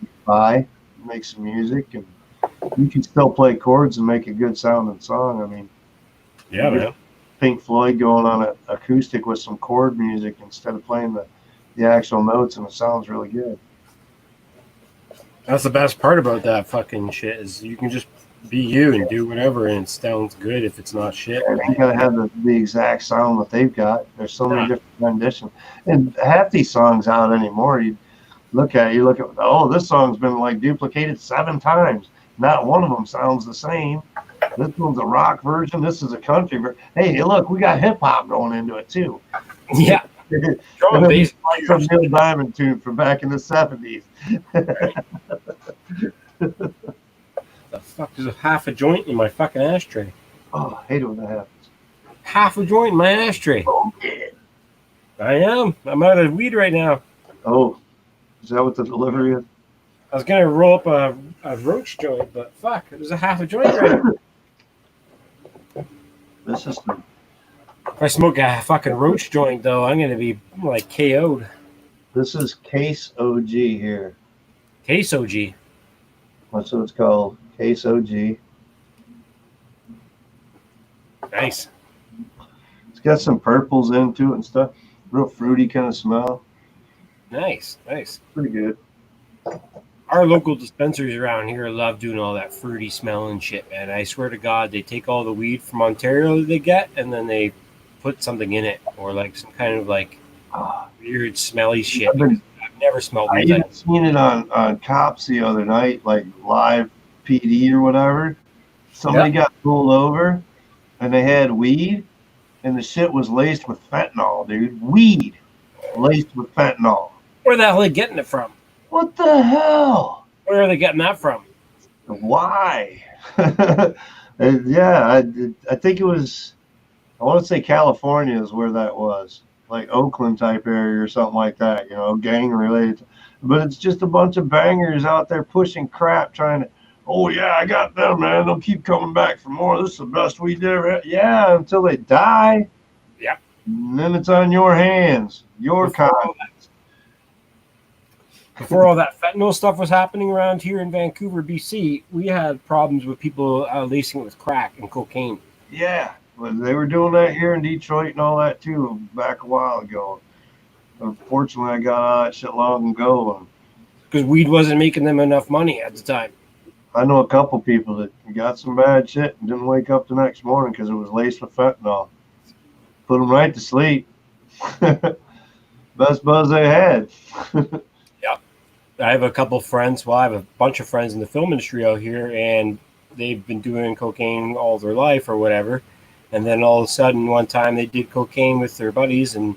Make some music, and you can still play chords and make a good sounding song. I mean, yeah, man. Pink Floyd going on an acoustic with some chord music instead of playing the actual notes, and it sounds really good. That's the best part about that fucking shit is you can just be you and do whatever, and it sounds good if it's not shit. Yeah, you gotta have the exact sound that they've got. There's so many different renditions, and half these songs out anymore. You look at, this song's been like duplicated 7 times. Not one of them sounds the same. This one's a rock version. This is a country version. Hey, look, we got hip hop going into it too. Yeah. Like some Neil Diamond tune from back in the 70s. The fuck, there's half a joint in my fucking ashtray. Oh, I hate it when that happens. Half a joint in my ashtray. Oh, yeah. I am. I'm out of weed right now. Oh, is that what the delivery is? I was gonna roll up a roach joint, but fuck, there's a half a joint right now. This is the... If I smoke a fucking roach joint, though, I'm gonna be like KO'd. This is Case OG here. Case OG. That's what it's called. Case OG. Nice. It's got some purples into it and stuff. Real fruity kind of smell. Nice. Pretty good. Our local dispensaries around here love doing all that fruity smell and shit, man. I swear to God, they take all the weed from Ontario that they get, and then they put something in it, or like some kind of like weird smelly shit. I've never smelled I weed. even seen it on Cops the other night, like live PD or whatever. Somebody got pulled over, and they had weed, and the shit was laced with fentanyl, dude. Weed laced with fentanyl. Where the hell are they getting it from? What the hell? Where are they getting that from? Why? Yeah, I think it was, I want to say California is where that was, like Oakland type area or something like that, you know, gang related. But it's just a bunch of bangers out there pushing crap, trying to, oh yeah, I got them, man. They'll keep coming back for more. This is the best we did. Yeah, until they die. Yeah. And then it's on your hands, your conscience. Before all that fentanyl stuff was happening around here in Vancouver, BC, we had problems with people lacing it with crack and cocaine. Yeah, but they were doing that here in Detroit and all that too back a while ago. Unfortunately, I got out of that shit long ago. Because weed wasn't making them enough money at the time. I know a couple people that got some bad shit and didn't wake up the next morning because it was laced with fentanyl. Put them right to sleep. Best buzz they had. Yeah. I have a couple friends. Well, I have a bunch of friends in the film industry out here, and they've been doing cocaine all their life or whatever. And then all of a sudden, one time they did cocaine with their buddies, and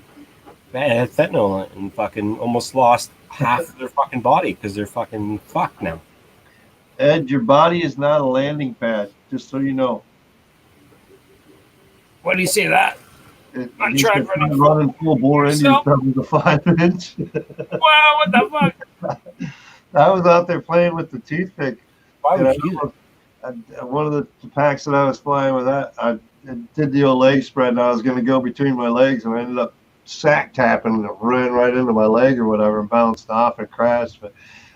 man, it had fentanyl in it, and fucking almost lost half of their fucking body because they're fucking fucked now. Ed, your body is not a landing pad, just so you know. Why do you say that? I'm trying running full bore into yourself with a 5-inch. Wow, what the fuck? I was out there playing with the toothpick. Why would you do that? One of the packs that I was flying with, that I did the old leg spread, and I was going to go between my legs, and I ended up sack tapping, and it ran right into my leg or whatever, and bounced off and crashed. But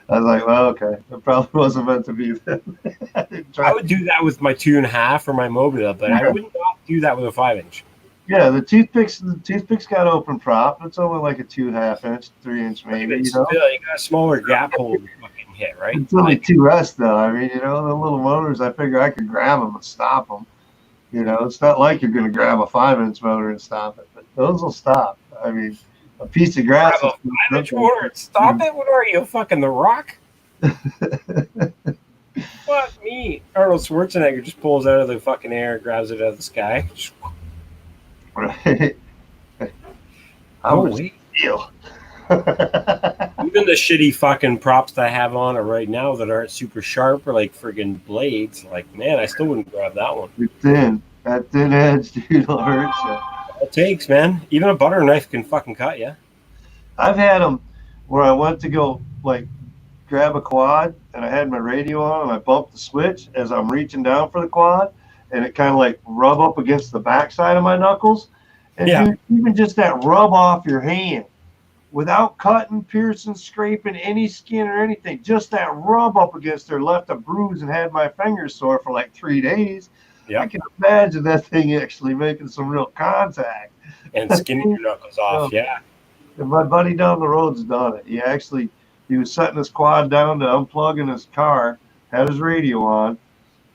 I was like, well, okay, it probably wasn't meant to be. I would do that with my 2.5 or my Mobile, but I would not do that with a 5-inch. Yeah, the toothpick's got open prop. It's only like a 2.5 inch, 3-inch maybe. You know? Still, you got a smaller gap hole to fucking hit, right? It's only 2S though. I mean, you know, the little motors. I figure I could grab them and stop them. You know, it's not like you're going to grab a 5-inch motor and stop it, but those will stop. I mean, a piece of grass. Grab a 5-inch motor and stop it? What are you, fucking The Rock? Fuck me. Arnold Schwarzenegger just pulls out of the fucking air, grabs it out of the sky. Right. Oh, wait. Deal. Even the shitty fucking props that I have on it right now that aren't super sharp or like friggin' blades, like, man, I still wouldn't grab that one. You're thin. That thin edge, dude, will hurt you. It takes, man. Even a butter knife can fucking cut you. I've had them where I went to go, like, grab a quad, and I had my radio on, and I bumped the switch as I'm reaching down for the quad, and it kind of like rub up against the backside of my knuckles. And dude, even just that rub off your hand without cutting, piercing, scraping any skin or anything, just that rub up against there left a bruise and had my fingers sore for like 3 days. I can imagine that thing actually making some real contact. And skinning your knuckles off, And my buddy down the road's done it. He was setting his quad down to unplug in his car, had his radio on,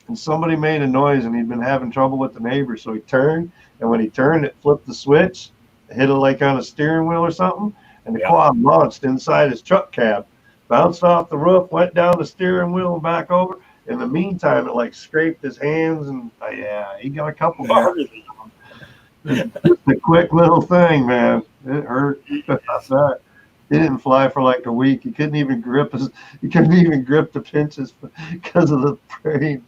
and somebody made a noise, and he'd been having trouble with the neighbor. So he turned, and when he turned, it flipped the switch, hit it like on a steering wheel or something, and the quad launched inside his truck cab, bounced off the roof, went down the steering wheel and back over. In the meantime, it like scraped his hands, and he got a couple of Just a quick little thing, man. It hurt. He didn't fly for like a week. He couldn't even grip the pinches because of the pain.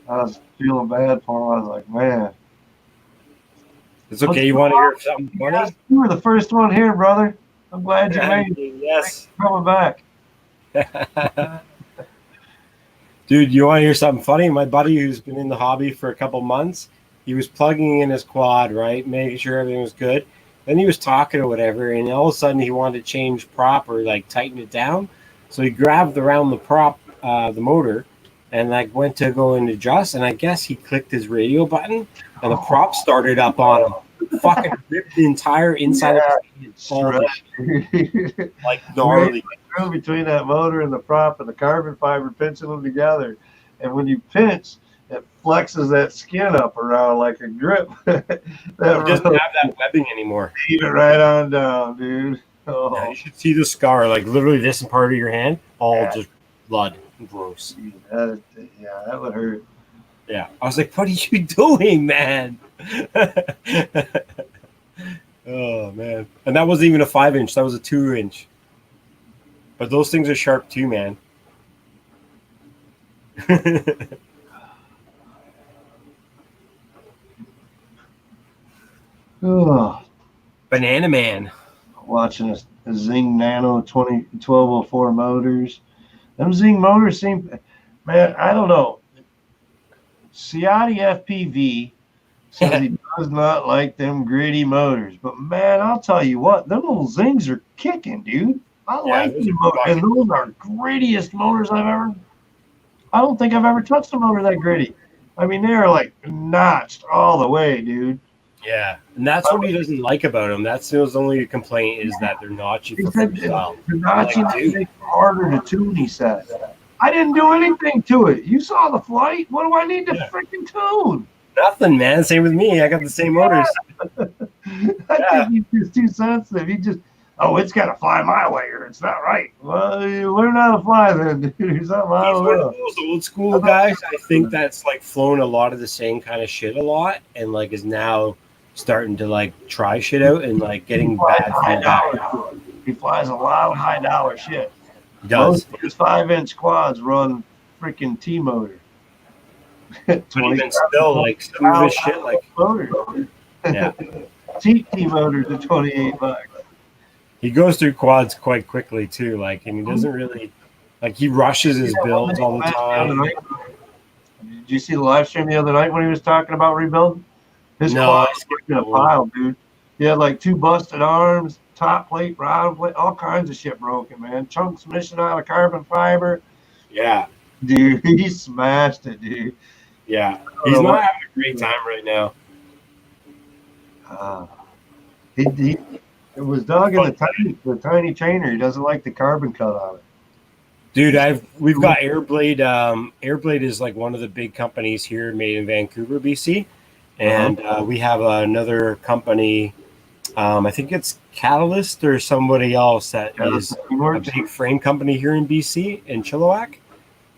I was feeling bad for him. I was like, man. It's okay. You want to hear something funny? You were the first one here, brother. I'm glad you made it. Yes. Coming back. Dude, you want to hear something funny? My buddy who's been in the hobby for a couple months, he was plugging in his quad, right? Making sure everything was good. Then he was talking or whatever, and all of a sudden he wanted to change prop or like tighten it down. So he grabbed around the prop, the motor, and like went to go and adjust, and I guess he clicked his radio button, and the prop started up on him. fucking ripped the entire inside of his hand, like gnarly. Right between that motor and the prop and the carbon fiber, pinching them together. And when you pinch, it flexes that skin up around like a grip. It doesn't have that webbing anymore. Leave it right on down, dude. Oh. Yeah, you should see the scar, like literally this part of your hand, all just blood. Gross. Yeah, that would hurt. Yeah, I was like, "What are you doing, man?" Oh man, and that wasn't even a 5-inch; that was a 2-inch. But those things are sharp too, man. Oh. Banana Man. Watching a Zing Nano 1204 motors. Them Zing motors seem, man, I don't know. Ciotti FPV says he does not like them gritty motors. But, man, I'll tell you what, them little Zings are kicking, dude. I like these motors. And those are grittiest motors I've ever, I don't think I've ever touched a motor that gritty. I mean, they're like notched all the way, dude. Yeah, and that's what he doesn't like about them. That's his only complaint is that they're notchy for freestyle. The notching makes it harder to tune, he says. I didn't do anything to it. You saw the flight. What do I need to freaking tune? Nothing, man. Same with me. I got the same motors. I think he's just too sensitive. He just, it's got to fly my way or it's not right. Well, you learn how to fly then, dude. He's one of those old school guys. I think that's like flown a lot of the same kind of shit a lot and like is now starting to like try shit out and like getting bad feedback. He flies a lot of high dollar shit. He does. Most of his 5-inch quads run freaking T motor. But even still, like some of his shit, like cheap T motors are $28. He goes through quads quite quickly too. Like, and he doesn't really like he rushes his builds all the time. Did you see the live stream the other night when he was talking about rebuilding? His quad was in a pile, dude. He had like 2 busted arms, top plate, bottom plate, all kinds of shit broken, man. Chunks missing out of carbon fiber. Yeah. Dude, he smashed it, dude. Yeah. He's not having a great time right now. It was dogging the tiny trainer. He doesn't like the carbon cut on it. Dude, we've got Airblade. Airblade is like one of the big companies here made in Vancouver, BC. And we have another company, I think it's Catalyst or somebody else that is a big frame company here in BC, in Chilliwack.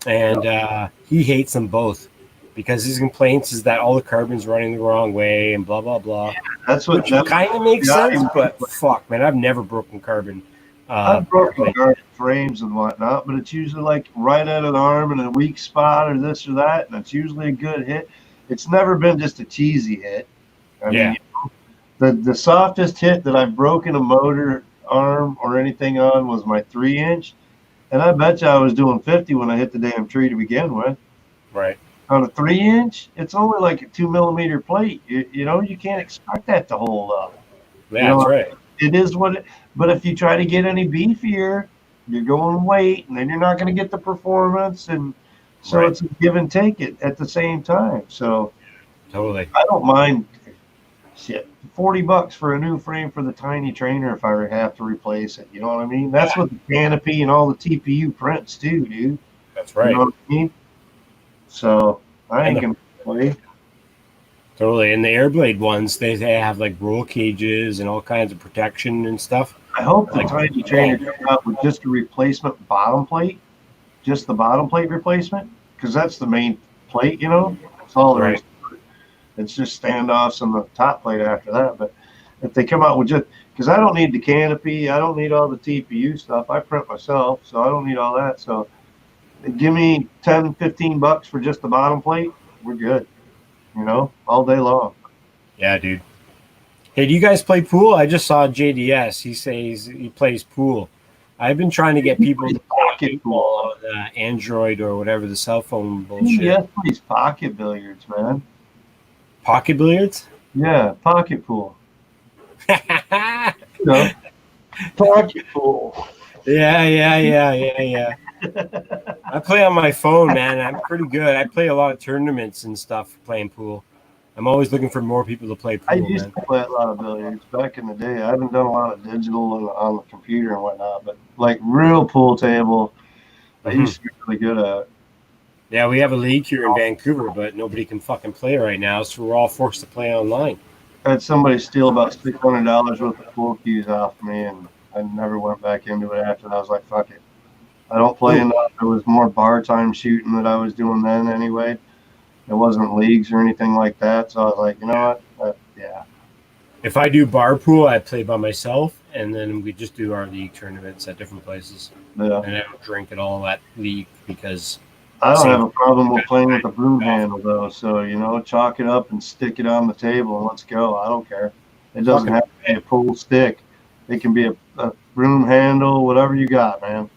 And he hates them both because his complaints is that all the carbon's running the wrong way and blah, blah, blah. Yeah, that's what kind of makes sense, but fuck, man, I've never broken carbon. I've broken carbon frames and whatnot, but it's usually like right at an arm in a weak spot or this or that, and it's usually a good hit. It's never been just a cheesy hit. I mean, the softest hit that I've broken a motor arm or anything on was my 3-inch, and I bet you I was doing 50 when I hit the damn tree to begin with. Right. On a 3-inch, it's only like a 2mm plate. You know, you can't expect that to hold up. Yeah, that's right. It is what it. But if you try to get any beefier, you're going weight, and then you're not going to get the performance, and so it's a give and take it at the same time. So totally, I don't mind. Shit, $40 for a new frame for the tiny trainer if I have to replace it. You know what I mean? That's what the canopy and all the TPU prints too, dude. That's right. You know what I mean? So I ain't gonna play. Totally, and the Airblade ones, they have like roll cages and all kinds of protection and stuff. I hope the tiny trainer comes out with just a replacement bottom plate, just the bottom plate replacement, because that's the main plate. You know, that's all there is. It's just standoffs on the top plate after that. But if they come out with just, because I don't need the canopy, I don't need all the TPU stuff. I print myself, so I don't need all that. So give me $10-15 for just the bottom plate. We're good. You know, all day long. Yeah, dude. Hey, do you guys play pool? I just saw JDS. He says he plays pool. I've been trying to get people to play pool on Android or whatever, the cell phone bullshit. Yeah, plays pocket billiards, man. Pocket billiards? Yeah, pocket pool. You know, pocket pool. Yeah. I play on my phone, man. I'm pretty good. I play a lot of tournaments and stuff playing pool. I'm always looking for more people to play I pool, used man. to play a lot of billiards back in the day. I haven't done a lot of digital on the computer and whatnot, but like real pool table, I Hmm. used to be really good at it. Yeah, we have a league here in Vancouver, but nobody can fucking play right now, so we're all forced to play online. I had somebody steal about $600 worth of pool cues off me, and I never went back into it after that. I was like, fuck it. I don't play Ooh. enough. It was more bar time shooting that I was doing then anyway. It wasn't leagues or anything like that. So I was like, you know what? Yeah. If I do bar pool, I play by myself, and then we just do our league tournaments at different places. Yeah. And I don't drink at all at league because I don't same have a problem with playing with a broom golf. handle though. So, chalk it up and stick it on the table and let's go. I don't care. It doesn't Fucking have to be a pool stick. It can be a broom handle, whatever you got, man.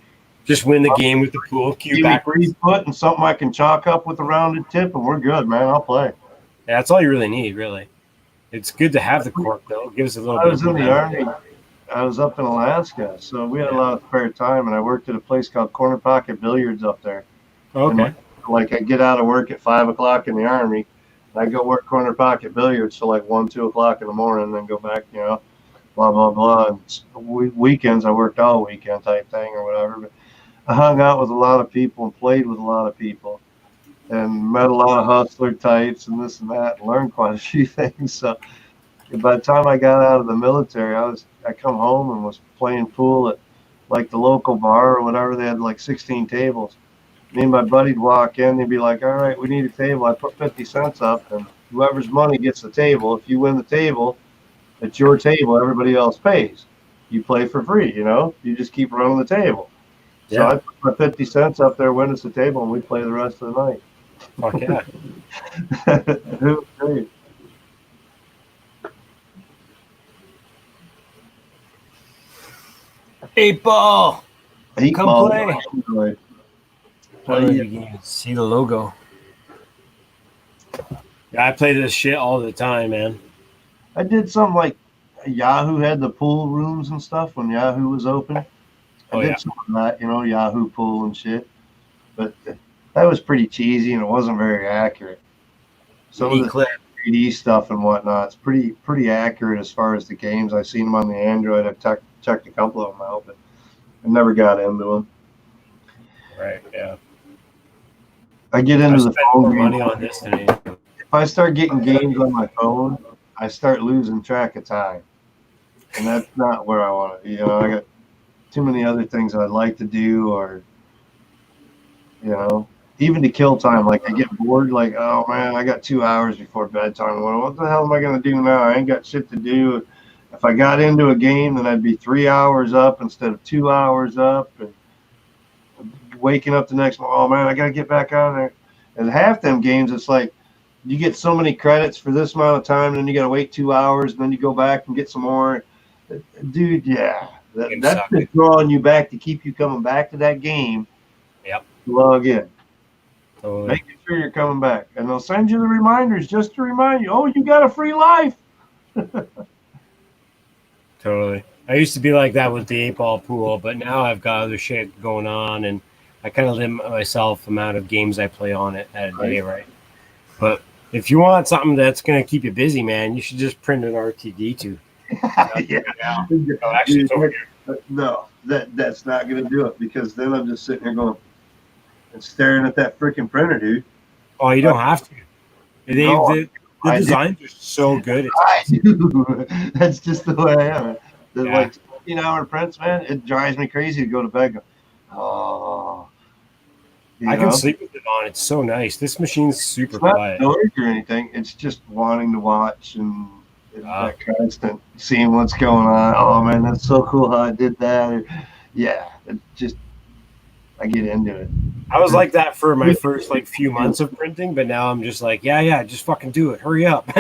just win the game with the pool cue Give me backwards. 3 foot and something I can chalk up with a rounded tip, and we're good, man. I'll play. Yeah, that's all you really need, really. It's good to have the cork though. It gives a little I bit was of in the Army. I was up in Alaska, so we had a lot of spare time, and I worked at a place called Corner Pocket Billiards up there. Okay. And like I get out of work at 5 o'clock in the Army, and I go work Corner Pocket Billiards till like 1, 2 o'clock in the morning, and then go back, blah blah blah. And weekends I worked all weekend type thing or whatever. But I hung out with a lot of people and played with a lot of people, and met a lot of hustler types and this and that, and learned quite a few things. So by the time I got out of the military, I come home and was playing pool at like the local bar or whatever. They had like 16 tables. Me and my buddy'd walk in. They'd be like, "All right, we need a table." I put 50 cents up, and whoever's money gets the table. If you win the table, it's your table. Everybody else pays. You play for free. You just keep running the table. So Yeah. I put my 50 cents up there, win us the table, and we play the rest of the night. Fuck yeah. It was great. 8-ball. Come Ball. play. Anyway. You can see the logo. Yeah, I play this shit all the time, man. I did some like Yahoo had the pool rooms and stuff when Yahoo was open. I did some of that, Yahoo pool and shit. But that was pretty cheesy and it wasn't very accurate. Some of the 3D stuff and whatnot, it's pretty accurate as far as the games. I've seen them on the Android. I've checked a couple of them out, but I never got into them. Right, yeah. I get into the phone more money on this than anything. If I start getting games on my phone, I start losing track of time. And that's not where I want to be. I got too many other things I'd like to do, or, even to kill time. Like I get bored, like, oh man, I got 2 hours before bedtime. Well, what the hell am I going to do now? I ain't got shit to do. If I got into a game, then I'd be 3 hours up instead of 2 hours up. And waking up the next morning, oh man, I got to get back on there. And half them games, it's like you get so many credits for this amount of time, and then you got to wait 2 hours, and then you go back and get some more. Dude, yeah. That's just drawing you back to keep you coming back to that game. Yep. Log in. Totally. Making sure you're coming back. And they'll send you the reminders just to remind you, oh, you got a free life. Totally. I used to be like that with the 8-ball pool, but now I've got other shit going on, and I kind of limit myself the amount of games I play on it at a day, right? But if you want something that's going to keep you busy, man, you should just print an RTD2. Yeah. Oh, actually, it's over here. No, that's not going to do it, because then I'm just sitting here going and staring at that freaking printer, dude. Oh, you don't have to. The designs are so good. I do. That's just the way I am. The like 16-hour prints, man, it drives me crazy to go to bed. I can sleep with it on. It's so nice. This machine's super quiet. Not noise or anything. It's just wanting to watch and that constant seeing what's going on. Oh man, that's so cool how I did that. It just I get into it. I was like that for my first few months of printing, but now I'm just like, just fucking do it. Hurry up.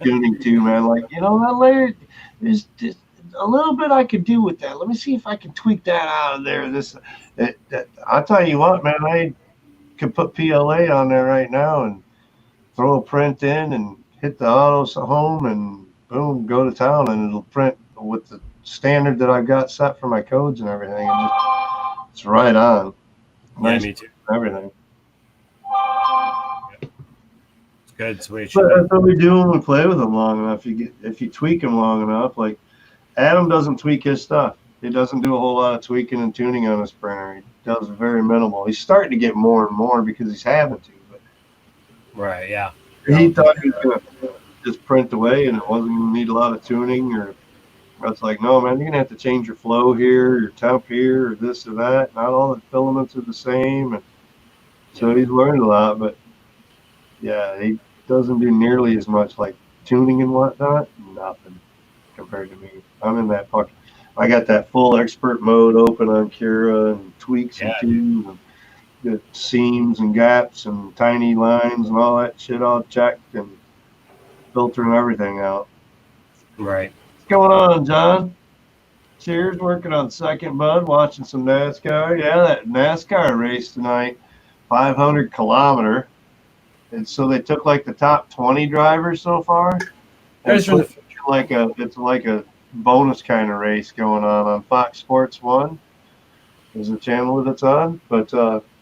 Tuning too, man. Like, that layer is just a little bit I could do with that. Let me see if I can tweak that out of there. I'll tell you what, man, I could put PLA on there right now and throw a print in and hit the auto home and boom, go to town, and it'll print with the standard that I've got set for my codes and everything. And it's right on. Nice. Yeah, me too. Everything. It's Good switch. But that's what we do when we play with them long enough. If you tweak them long enough, like Adam doesn't tweak his stuff. He doesn't do a whole lot of tweaking and tuning on his printer. He does very minimal. He's starting to get more and more because he's having to. But right, yeah. he thought he was going to just print away and it wasn't going to need a lot of tuning. Or it's like, no, man, you're going to have to change your flow here, your temp here, or this or that. Not all the filaments are the same. And so he's learned a lot. But, yeah, he doesn't do nearly as much like tuning and whatnot. Nothing compared to me. I'm in that pocket. I got that full expert mode open on Cura and tweaks and tunes and the seams and gaps and tiny lines and all that shit all checked and filtering everything out. Right. What's going on, John? Cheers. Working on second, bud. Watching some NASCAR. Yeah, that NASCAR race tonight, 500 kilometer. And so they took like the top 20 drivers so far. It's like a bonus kind of race going on Fox Sports 1 is the channel that it's on. But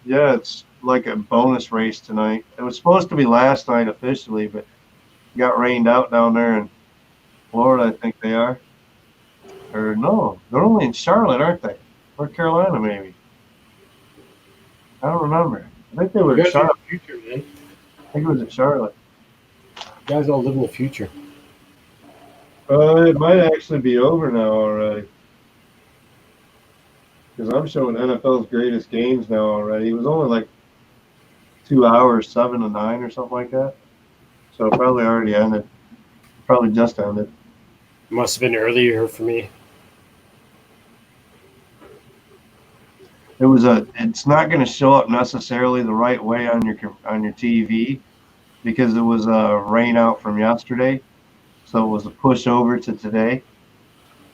yeah, it's like a bonus race tonight. It was supposed to be last night officially, but it got rained out down there in Florida, I think they are. Or no, they're only in Charlotte, aren't they? North Carolina, maybe. I don't remember. I think they were in Charlotte. Future, man. I think it was in Charlotte. You guys all live in the future. It might actually be over now already. Because I'm showing NFL's greatest games now already. It was only like 2 hours, 7 to 9 or something like that. So it probably already ended. Probably just ended. It must have been earlier for me. It's not going to show up necessarily the right way on your TV because it was a rain out from yesterday. So it was a push over to today.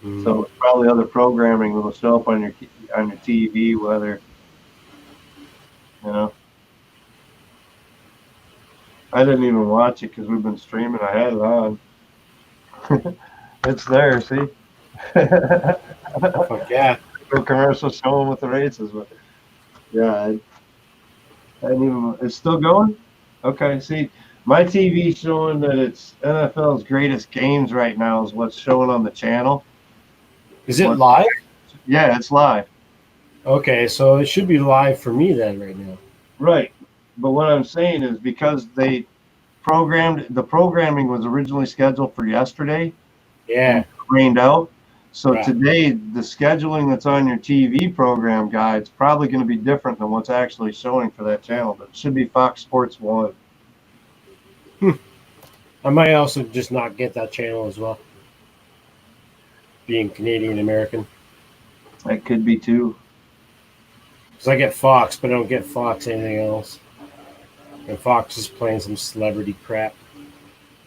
So it's probably other programming that will show up on your TV, whether, you know. I didn't even watch it because we've been streaming. I had it on. It's there, see? Fuck yeah. No commercial showing with the races, but yeah, I didn't even. It's still going? Okay, see. My TV showing that it's NFL's greatest games right now is what's showing on the channel. Is it live? Yeah, it's live. Okay, so it should be live for me then right now. Right. But what I'm saying is because the programming was originally scheduled for yesterday. Yeah. Rained out. So today, the scheduling that's on your TV program guide's probably going to be different than what's actually showing for that channel. But it should be Fox Sports 1. I might also just not get that channel as well. Being Canadian American. That could be too. Because I get Fox, but I don't get Fox anything else. And Fox is playing some celebrity crap.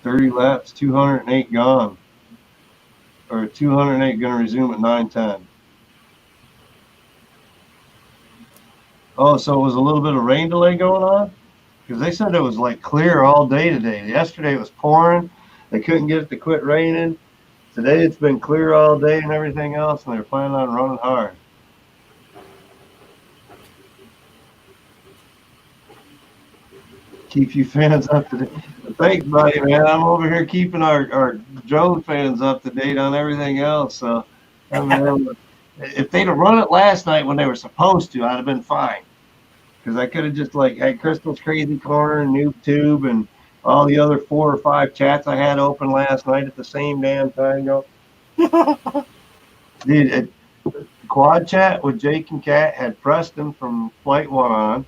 30 laps, 208 gone. Or 208 going to resume at 9:10. Oh, so it was a little bit of rain delay going on? Because they said it was like clear all day today. Yesterday it was pouring. They couldn't get it to quit raining. Today it's been clear all day and everything else, and they're planning on running hard. Keep you fans up to date. Thanks, buddy, man. I'm over here keeping our drone fans up to date on everything else. So, I mean, if they'd have run it last night when they were supposed to, I'd have been fine. Because I could have just like had Crystal's Crazy Corner and Noob Tube and all the other 4 or 5 chats I had open last night at the same damn time. Dude, quad chat with Jake and Kat had Preston from Flight 1 on.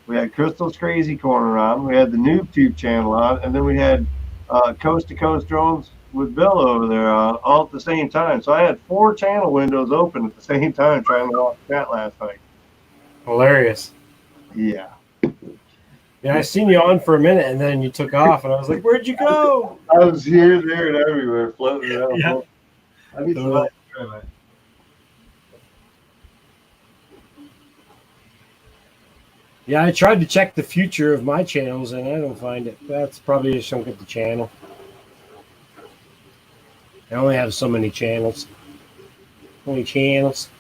We had Crystal's Crazy Corner on. We had the Noob Tube channel on. And then we had Coast to Coast Drones with Bill over there all at the same time. So I had 4 channel windows open at the same time trying to watch chat last night. Hilarious. Yeah. Yeah, I seen you on for a minute, and then you took off, and I was like, "Where'd you go?" I was here, there, and everywhere, floating around. Yeah. I need to Yeah, I tried to check the future of my channels, and I don't find it. That's probably just don't get the channel. I only have so many channels. Only channels.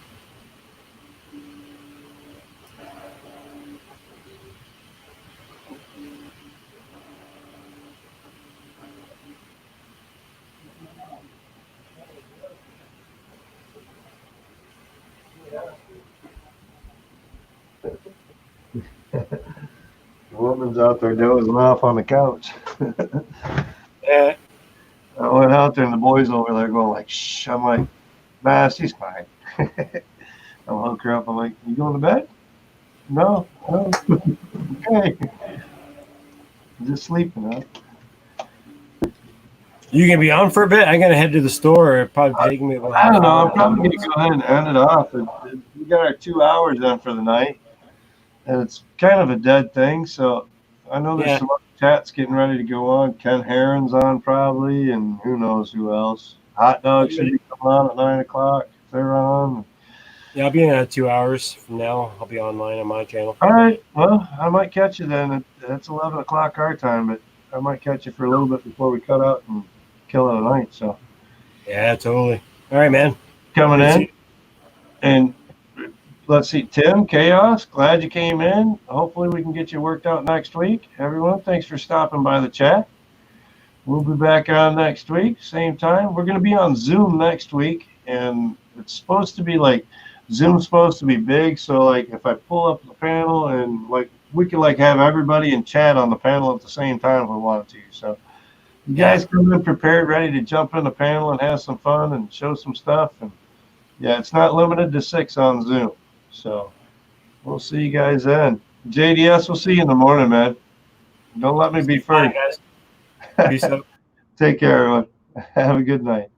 The woman's out there dozing off on the couch. Yeah. I went out there and the boys over there going like, shh. I'm like, nah, she's fine. I'll hook her up. I'm like, you going to bed? No. No. Okay. Just sleeping, huh? You gonna be on for a bit? I'm gonna head to the store. It'll probably take me about I half don't an know. hour. I'm probably going to go ahead and end it off. We got our 2 hours done for the night, and it's kind of a dead thing. So I know there's Yeah. some other chats getting ready to go on. Ken Herron's on probably, and who knows who else. Hot Dog should be coming on at 9 o'clock if they're on. Yeah, I'll be in 2 hours from now. I'll be online on my channel. All right. Well, I might catch you then. It's 11 o'clock our time, but I might catch you for a little bit before we cut out and kill it tonight. So Yeah, totally. All right, man. coming Good to see in. And let's see, Tim, Chaos, glad you came in. Hopefully we can get you worked out next week. Everyone, thanks for stopping by the chat. We'll be back on next week, same time. We're going to be on Zoom next week, and it's supposed to be like, Zoom's supposed to be big, so like if I pull up the panel and like we can like have everybody in chat on the panel at the same time if we wanted to. So you guys come in prepared, ready to jump in the panel and have some fun and show some stuff. And yeah, it's not limited to 6 on Zoom. So we'll see you guys then. JDS, we'll see you in the morning, man. Don't let me be first. Bye, guys. Peace out. Take care, everyone. Have a good night.